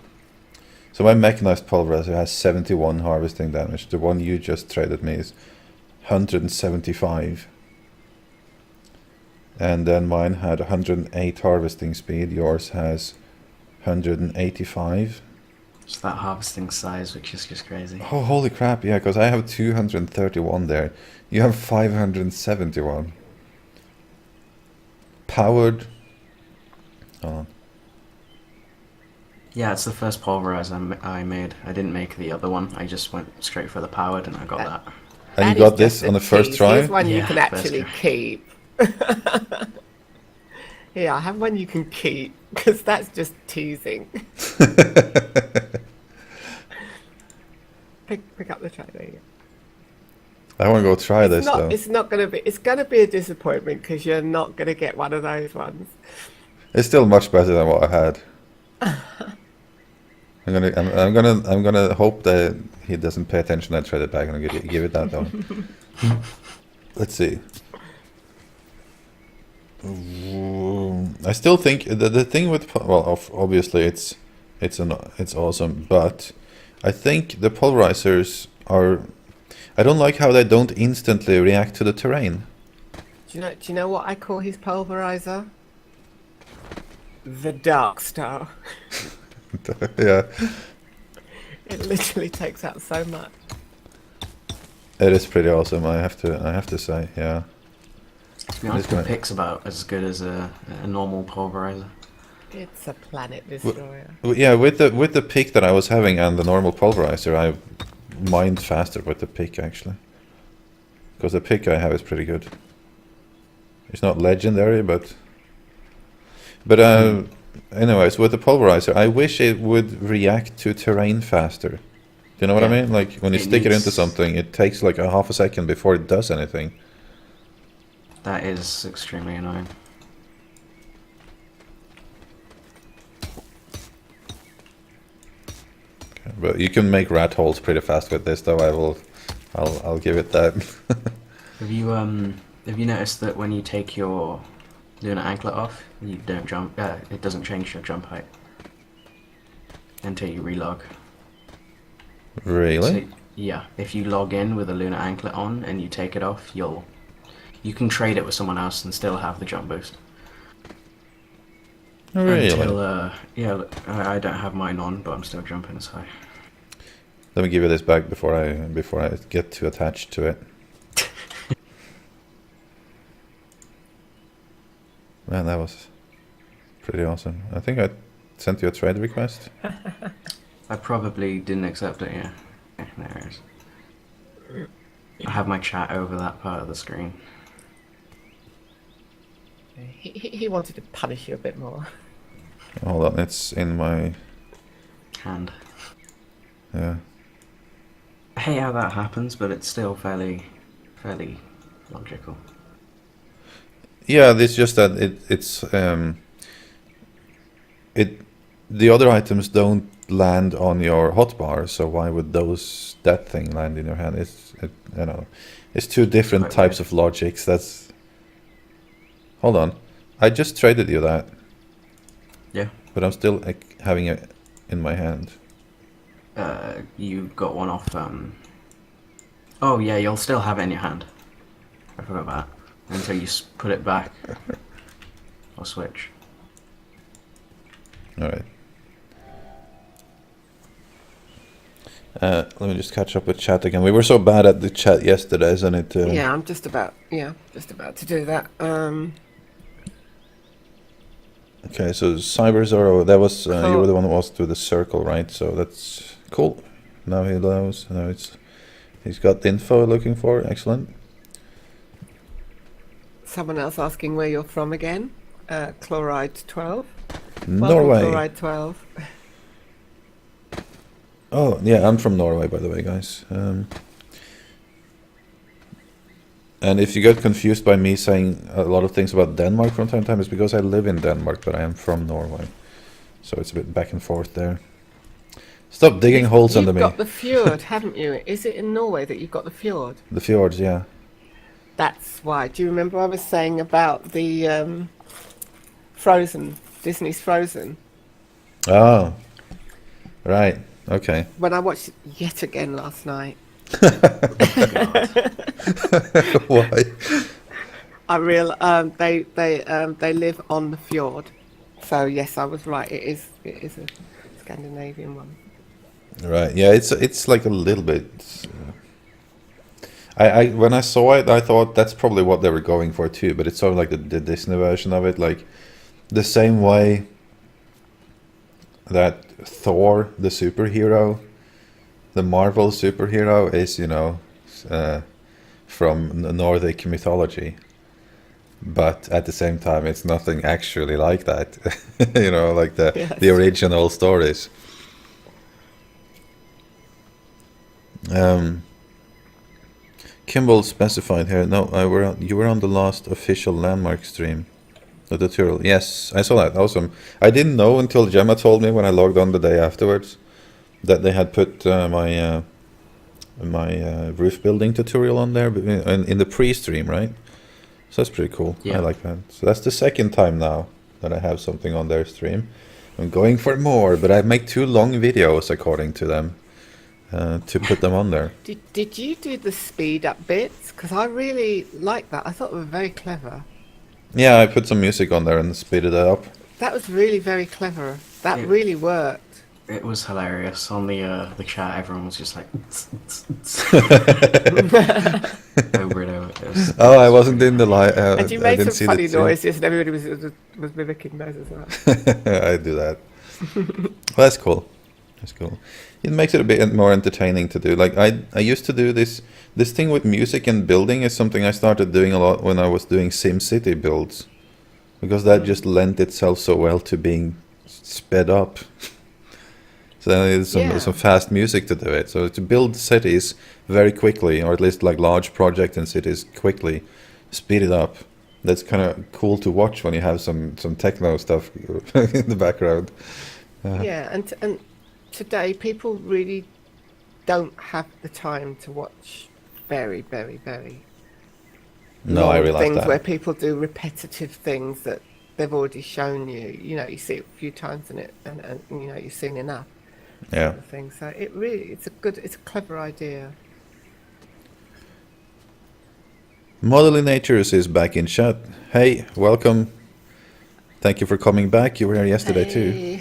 so my mechanized pulverizer has 71 harvesting damage. The one you just traded me is 175. And then mine had 108 harvesting speed. Yours has 185. It's that harvesting size, which is just crazy. Oh, holy crap! Yeah, because I have 231 there. You have 571. Powered. Hold on. Yeah, it's the first pulverizer I made. I didn't make the other one. I just went straight for the powered, and I got that. And That you got is this just on a the first tease. try? Here's one you Yeah, can first actually try. keep. Yeah, I have one you can keep because that's just teasing. Pick up the tray. There you go. I want to go try this though. It's not gonna be. It's gonna be a disappointment because you're not gonna get one of those ones. It's still much better than what I had. I'm gonna hope that he doesn't pay attention. I trade it back and I'll give it that though. Let's see. I still think the thing with obviously it's awesome, but I think the pulverizers are. I don't like how they don't instantly react to the terrain. Do you know what I call his pulverizer? The Dark Star. Yeah, It literally takes out so much. it is pretty awesome. I have to say, yeah. To be honest, the pick's about as good as a normal pulverizer. It's a planet destroyer. Yeah, with the pick that I was having and the normal pulverizer, I mined faster with the pick actually, because the pick I have is pretty good. It's not legendary, but anyways, with the pulverizer, I wish it would react to terrain faster. Do you know what I mean? Like when you stick it into something, it takes like a half a second before it does anything. That is extremely annoying. Okay, but you can make rat holes pretty fast with this, though. I'll give it that. Have you noticed that when you take your lunar anklet off, you don't jump? It doesn't change your jump height until you relog. Really? So, yeah, if you log in with a lunar anklet on and you take it off, you can trade it with someone else and still have the jump boost. Really? Until, yeah, I don't have mine on, but I'm still jumping as high. Let me give you this back before I get too attached to it. Man, that was pretty awesome. I think I sent you a trade request. I probably didn't accept it, yeah. Okay, there it is. I have my chat over that part of the screen. He wanted to punish you a bit more. Hold on, it's in my Hand. yeah. I hate how that happens, but it's still fairly logical. Yeah, it's just that the other items don't land on your hotbar, so why would that thing land in your hand? It's two different Quite types weird. of logics. That's. Hold on, I just traded you that, Yeah. but I'm still like, having it in my hand. You got one off, Oh yeah, you'll still have it in your hand. I forgot that. Until you put it back. Or switch. All right. Let me just catch up with chat again. We were so bad at the chat yesterday, isn't it? Yeah, I'm just about to do that. Okay, so Cyber Zoro, that was you Cool. were the one that was to the circle, right? So that's cool. Now he knows. Now he's got the info looking for. Excellent. Someone else asking where you're from again. Chloride 12. Welcome, Norway. Chloride 12. Oh, yeah, I'm from Norway, by the way, guys. And if you get confused by me saying a lot of things about Denmark from time to time, it's because I live in Denmark, but I am from Norway. So it's a bit back and forth there. Stop digging holes under me. You've got the fjord, haven't you? Is it in Norway that you've got the fjord? The fjords, yeah. That's why. Do you remember I was saying about the Frozen, Disney's Frozen? Oh, right. Okay. When I watched it yet again last night. Why? I they live on the fjord. So yes, I was right. It is a Scandinavian one. Right. Yeah. It's like a little bit. I when I saw it, I thought that's probably what they were going for too. But it's sort of like the Disney version of it, like the same way that Thor, the superhero, the Marvel superhero, is, you know, from Nordic mythology. But at the same time, it's nothing actually like that. You know, like the original stories. Kimball specified here. No, you were on the last official landmark stream, the tutorial. Yes, I saw that. Awesome. I didn't know until Gemma told me when I logged on the day afterwards that they had put my roof building tutorial on there in the pre-stream, right? So that's pretty cool. Yeah. I like that. So that's the second time now that I have something on their stream. I'm going for more, but I make 2 long videos according to them to put them on there. Did you do the speed up bits? Because I really like that. I thought they were very clever. Yeah, I put some music on there and speeded it up. That was really very clever. That really worked. It was hilarious. On the chat, everyone was just like over and over. Oh, I wasn't in the live. And you made some funny noises, and everybody was mimicking those as well. I do that. Well, that's cool. That's cool. It makes it a bit more entertaining to do. Like I used to do this thing with music and building is something I started doing a lot when I was doing SimCity builds, because that just lent itself so well to being sped up. So then there's some fast music to do it. So to build cities very quickly, or at least like large projects in cities quickly, speed it up. That's kind of cool to watch when you have some techno stuff in the background. Yeah, and today people really don't have the time to watch very, very, very I realize things that. where people do repetitive things that they've already shown you. You know, you see it a few times in it, and you know you've seen enough. Yeah. Thing. So it's a clever idea. Modeling Natures is back in chat. Hey, welcome. Thank you for coming back. You were here yesterday too.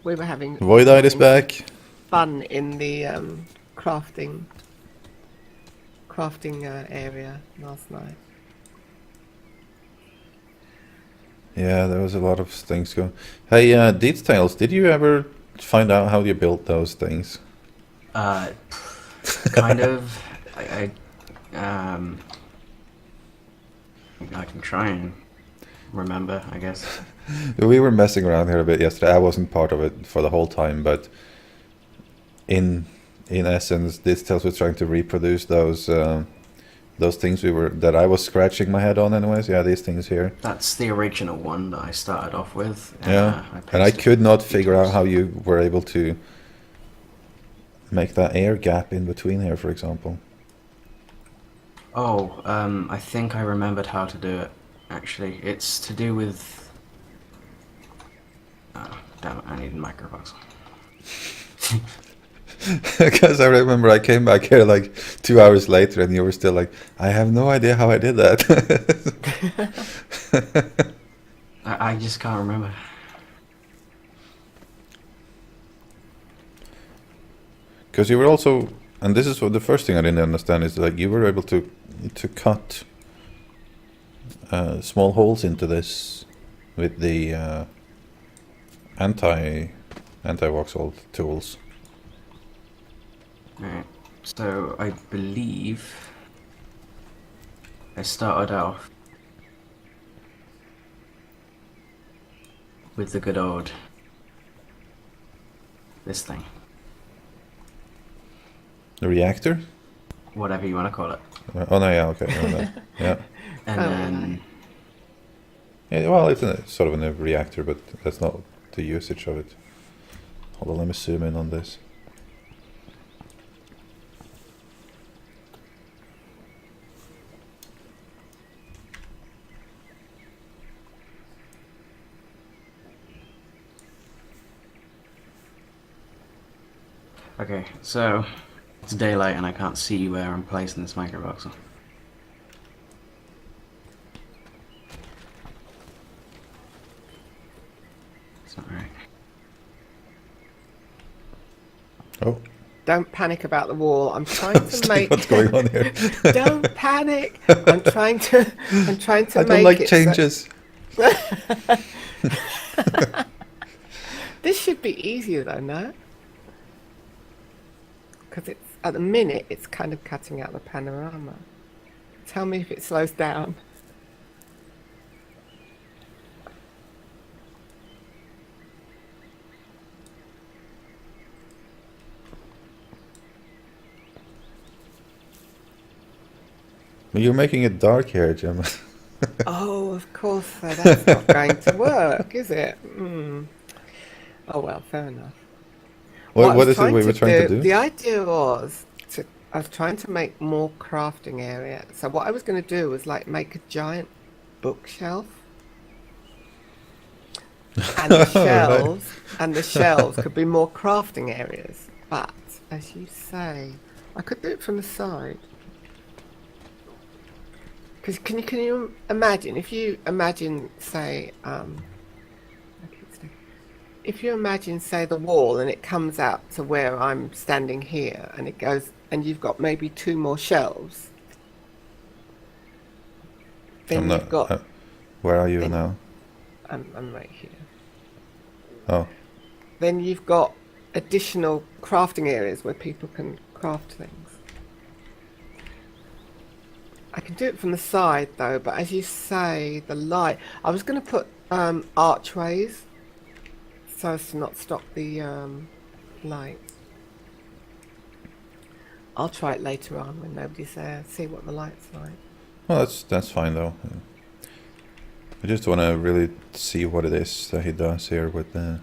We were having Voidite is back. Fun in the crafting area last night. Yeah, there was a lot of things going. Hey, Details, did you ever find out how you built those things? Kind of. I can try and remember, I guess. We were messing around here a bit yesterday. I wasn't part of it for the whole time, but in essence, Details was trying to reproduce those things that I was scratching my head on anyways. Yeah, these things here. That's the original one that I started off with. Yeah, and I could not figure out how you were able to make that air gap in between here, for example. Oh, I think I remembered how to do it, actually. It's to do with... Oh, damn it, I need a microvoxel. Because I remember I came back here like 2 hours later and you were still like, I have no idea how I did that. I just can't remember. Because you were also, and this is what the first thing I didn't understand is like you were able to cut small holes into this with the anti-voxel tools. Right. So I believe I started off with the good old this thing, The reactor? whatever you want to call it, Oh no, yeah, okay. No, no. Yeah. and Oh, then Yeah, well, it's sort of a reactor, but that's not the usage of it. Hold on, let me zoom in on this. okay, so it's daylight and I can't see where I'm placing this microvoxel. It's not right. Oh, Don't panic about the wall. I'm trying to make. what's going on here? Don't panic. I'm trying to. I'm trying to I make don't like it changes. This should be easier though, no? Because it's at the minute it's kind of cutting out the panorama. Tell me if it slows down. You're making it dark here, Jim. Oh, of course. So that's not going to work, is it? Hmm. Oh well, fair enough. What is it we were trying to do? The idea was I was trying to make more crafting area. So what I was going to do was like make a giant bookshelf, and the shelves could be more crafting areas. But as you say, I could do it from the side. Because can you imagine if you imagine say if you imagine say the wall and it comes out to where I'm standing here and it goes and you've got maybe 2 more shelves. Then you've got. Where are you now? I'm right here. Oh. Then you've got additional crafting areas where people can craft things. I can do it from the side though, but as you say, the light. I was going to put archways so as to not stop the light. I'll try it later on when nobody's there. See what the light's like. Well, that's fine though. I just want to really see what it is that he does here with the.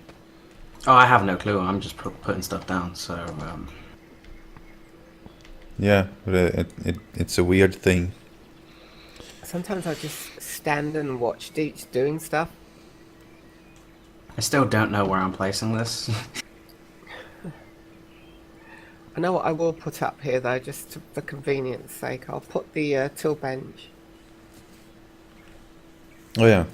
Oh, I have no clue. I'm just putting stuff down. So. Yeah, but it's a weird thing. Sometimes I just stand and watch Deech doing stuff. I still don't know where I'm placing this. I know what I will put up here though, just for convenience sake. I'll put the tool bench. Oh yeah.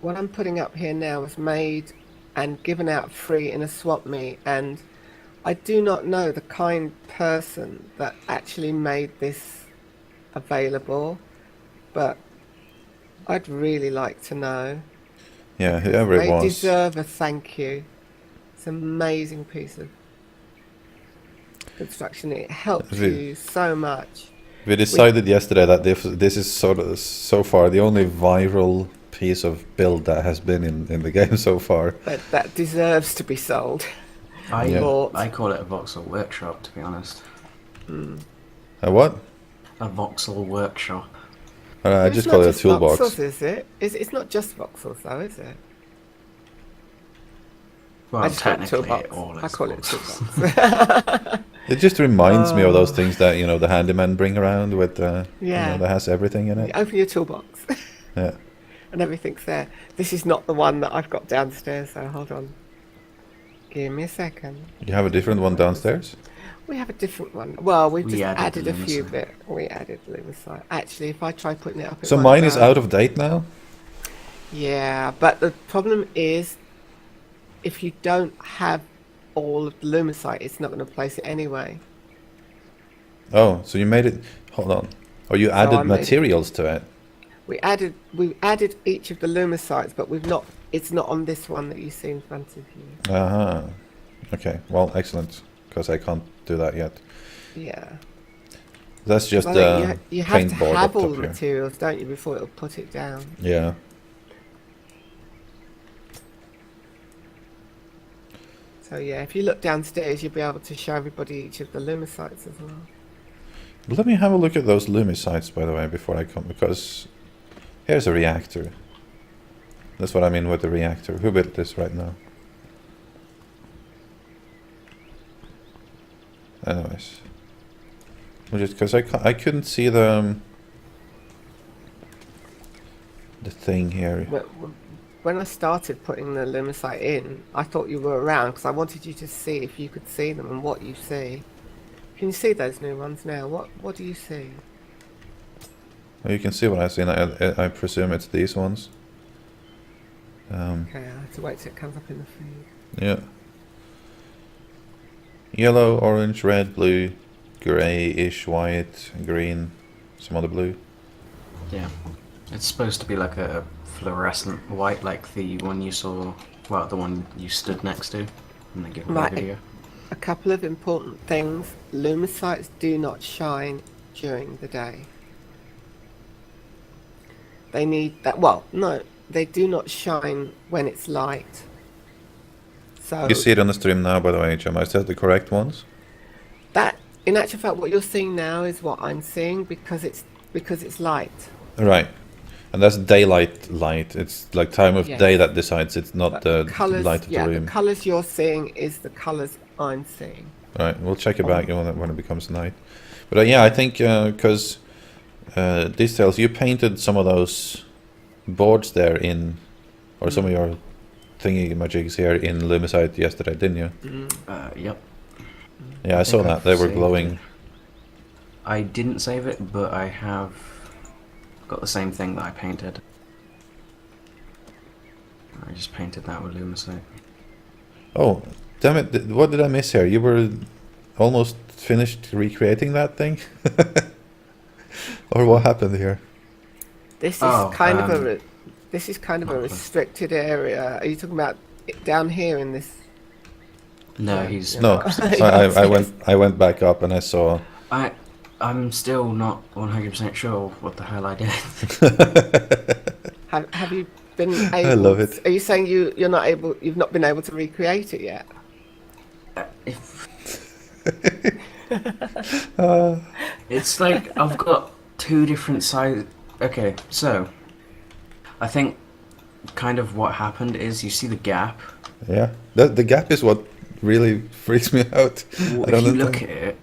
What I'm putting up here now is made and given out free in a swap meet, and I do not know the kind person that actually made this available, but I'd really like to know. Yeah, whoever it They was. deserve a thank you. It's an amazing piece of construction. It helps you so much. We decided yesterday that this is so far the only viral piece of build that has been in the game so far. That deserves to be sold. I call it a voxel workshop, to be honest. A what? A voxel workshop. I just call it a toolbox. Voxels, is it? It's not just voxels though, is it? Well, I just call it technically, toolbox. all is I call it voxels. toolbox. It just reminds me of those things that the handyman bring around with that has everything in it. You open your toolbox. Yeah. And everything's there. This is not the one that I've got downstairs, so hold on. Give me a second. You have a different one downstairs? We have a different one. Well, we've just added a few Lumicide. bit. We added Lumicide. Actually, if I try putting it up... So mine is out of date now? Yeah, but the problem is, if you don't have all of the Lumicide, it's not going to place it anyway. Oh, so you made it... Hold on. Or you added materials to it? We added each of the Luma sites, but we've not. It's not on this one that you see in front of you. Okay. Well, excellent. Because I can't do that yet. Yeah. That's just you have to paintboard have up all top the here. materials, don't you, before it'll put it down. Yeah. So yeah, if you look downstairs, you'll be able to show everybody each of the Luma sites as well. Let me have a look at those Lumi sites, by the way, before I come, because here's a reactor. That's what I mean with the reactor. Who built this right now? Anyways. Just because I couldn't see the thing here. When I started putting the Luma site in, I thought you were around because I wanted you to see if you could see them and what you see. Can you see those new ones now? What do you see? Well, you can see what I see. I presume it's these ones. Okay, I have to wait till it comes up in the feed. Yeah. Yellow, orange, red, blue, grey-ish, white, green, some other blue. Yeah. It's supposed to be like a fluorescent white, like the one you saw, well, the one you stood next to in the giveaway Right. video. A couple of important things. Luma sites do not shine during the day. They need that. Well, no, they do not shine when it's light. So You see it on the stream now, by the way, HM. Is that the correct ones? that, in actual fact, what you're seeing now is what I'm seeing because it's light. Right. And that's daylight light. It's like time of Yes. day that decides. It's not But the colours, light of yeah, the the room. colours you're seeing is the colours I'm seeing. Right. We'll check it back when it becomes night. But yeah, I think because details, you painted some of those boards there in, or some of your thingy majigs here in Lumicite yesterday, didn't you? Yep. Yeah, I saw think that. I've They were saved glowing. it. I didn't save it, but I have got the same thing that I painted. I just painted that with Lumicite. Oh, damn it. What did I miss here? You were almost finished recreating that thing? Or what happened here? This is Oh, kind of a restricted area. Are you talking about it down here in this? No, Yeah. he's No, I went back up and I saw. I'm still not 100% sure what the hell I did. Have you been able? I love it. Are you saying you're not able? You've not been able to recreate it yet? It's like I've got two different sides. Okay, so I think kind of what happened is you see the gap. Yeah, the gap is what really freaks me out. If you look at it,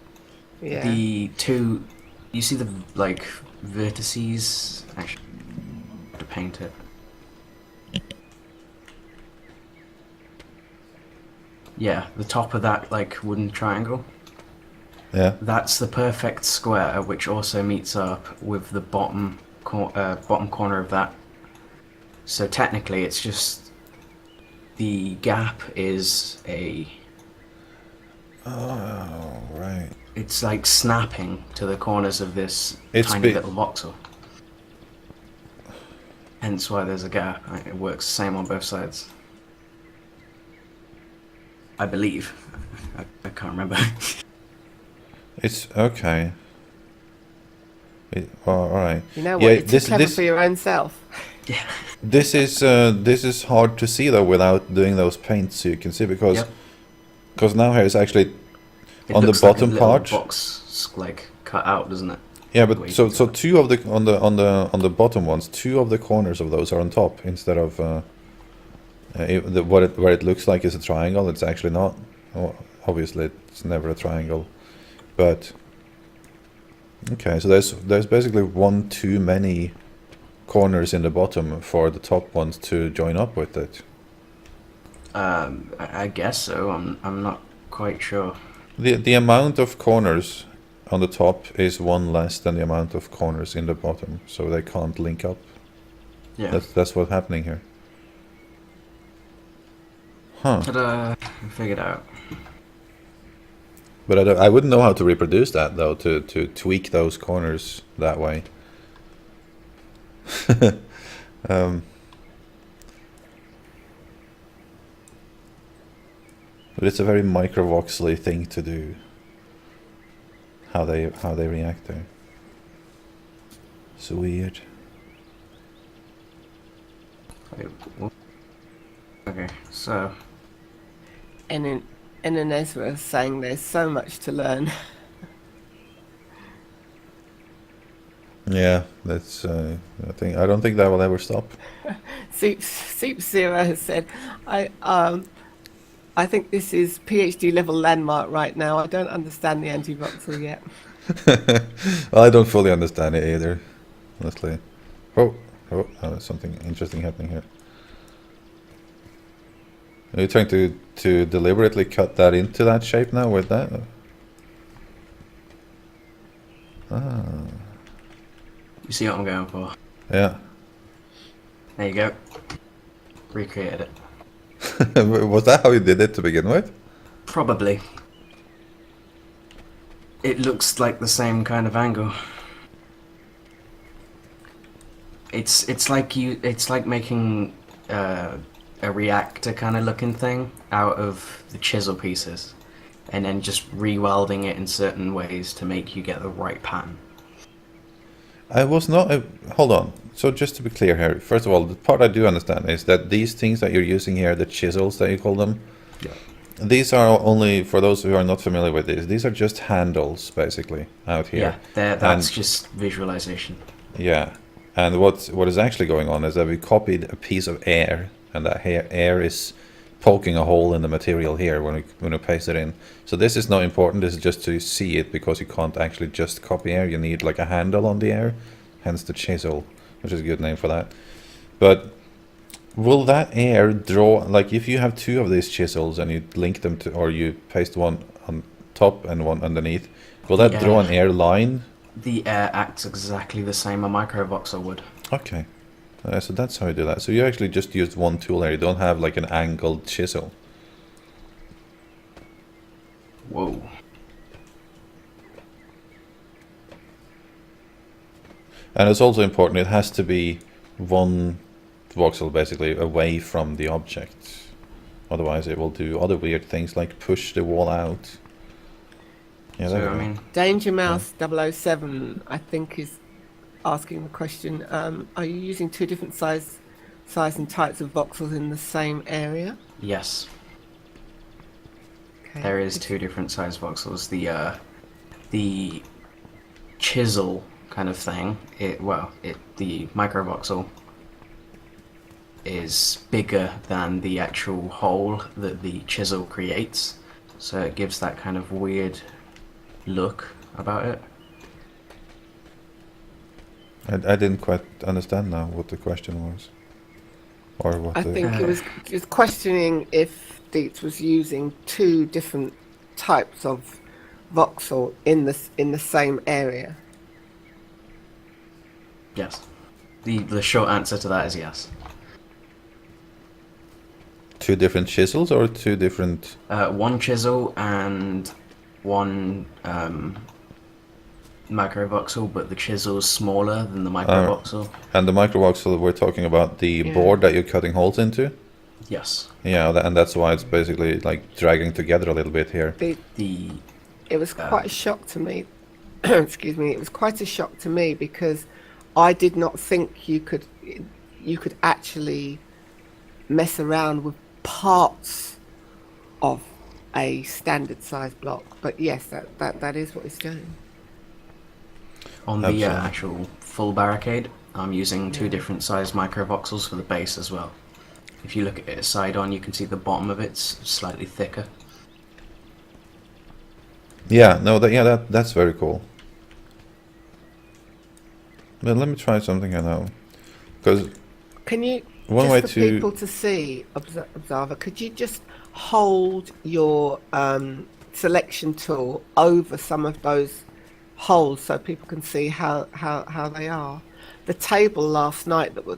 Yeah. the two, you see the like vertices. Actually, I have to paint it. Yeah, the top of that like wooden triangle. Yeah. That's the perfect square, which also meets up with the bottom corner of that. So technically, it's just the gap is a. Oh, right. It's like snapping to the corners of this It's tiny be- little voxel. Hence why there's a gap. It works the same on both sides. I believe. I can't remember. It's okay. All right. You know what? Yeah, You're too clever for your own self. Yeah. This is hard to see though without doing those paints, so you can see because Yep. now here it's actually It on the looks like bottom a little part. box like cut out, doesn't it? Yeah, Wait, but so so- two of the on the bottom ones, two of the corners of those are on top instead of where it looks like is a triangle. It's actually not. Well, obviously, it's never a triangle, but okay. So there's basically one too many corners in the bottom for the top ones to join up with it. I guess so. I'm not quite sure. The amount of corners on the top is one less than the amount of corners in the bottom, so they can't link up. Yeah. That's what's happening here. Huh. Ta-da! I figured out. But I wouldn't know how to reproduce that though, to tweak those corners that way. But it's a very micro-voxely thing to do. How they react there. It's weird. Okay, so And in Ezra is saying there's so much to learn. Yeah, that's. I don't think that will ever stop. Soup Zero has said, I think this is PhD level landmark right now. I don't understand the anti-voxel yet. Well, I don't fully understand it either, honestly. Oh, something interesting happening here. Are you trying to deliberately cut that into that shape now with that? Ah. you see what I'm going for. Yeah. There you go. Recreated it. Was that how you did it to begin with? Probably. It looks like the same kind of angle. It's like making a reactor kind of looking thing out of the chisel pieces, and then just re-welding it in certain ways to make you get the right pattern. I was not. Hold on. So just to be clear here, first of all, the part I do understand is that these things that you're using here, the chisels that you call them, Yeah. these are only for those who are not familiar with this. These are just handles, basically, out here. Yeah, that's just visualization. Yeah, and what is actually going on is that we copied a piece of air, and that air is poking a hole in the material here when we paste it in. So this is not important. This is just to see it, because you can't actually just copy air. You need like a handle on the air, hence the chisel, which is a good name for that. But will that air draw, like if you have two of these chisels and you link them to, or you paste one on top and one underneath, will that draw an air line? The air acts exactly the same a microvoxel would. Okay. So that's how you do that. So you actually just used one tool here. You don't have like an angled chisel. Whoa. And it's also important, it has to be one voxel basically away from the object. Otherwise it will do other weird things like push the wall out. Yeah, So, I mean, Danger Mouse 007, I think, is asking the question, are you using two different size and types of voxels in the same area? yes. Okay. There is two different size voxels. The chisel kind of thing, the microvoxel is bigger than the actual hole that the chisel creates, so it gives that kind of weird look about it. I didn't quite understand now what the question was. Or what I the... think it was just questioning if Dietz was using two different types of voxel in the same area. Yes. The short answer to that is yes. Two different chisels or two different... One chisel and one microvoxel, but the chisel's smaller than the microvoxel. And the microvoxel, we're talking about the board that you're cutting holes into? Yes. Yeah, and that's why it's basically like dragging together a little bit here. It was quite a shock to me. Excuse me. It was quite a shock to me because I did not think you could actually mess around with parts of a standard size block. But yes, that is what it's doing. On the Absolutely. actual full barricade, I'm using two different size microvoxels for the base as well. If you look at it side on, you can see the bottom of it's slightly thicker. Yeah, no, that's very cool. But let me try something here now, because Can you, one just way for to people to see, Observer, could you just hold your selection tool over some of those holes so people can see how they are? The table last night that was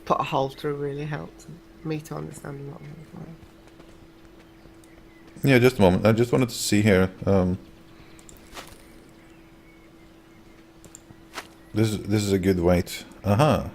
put a hole through really helped me to understand a lot more as well. Yeah, just a moment. I just wanted to see here. This is a good weight. Aha.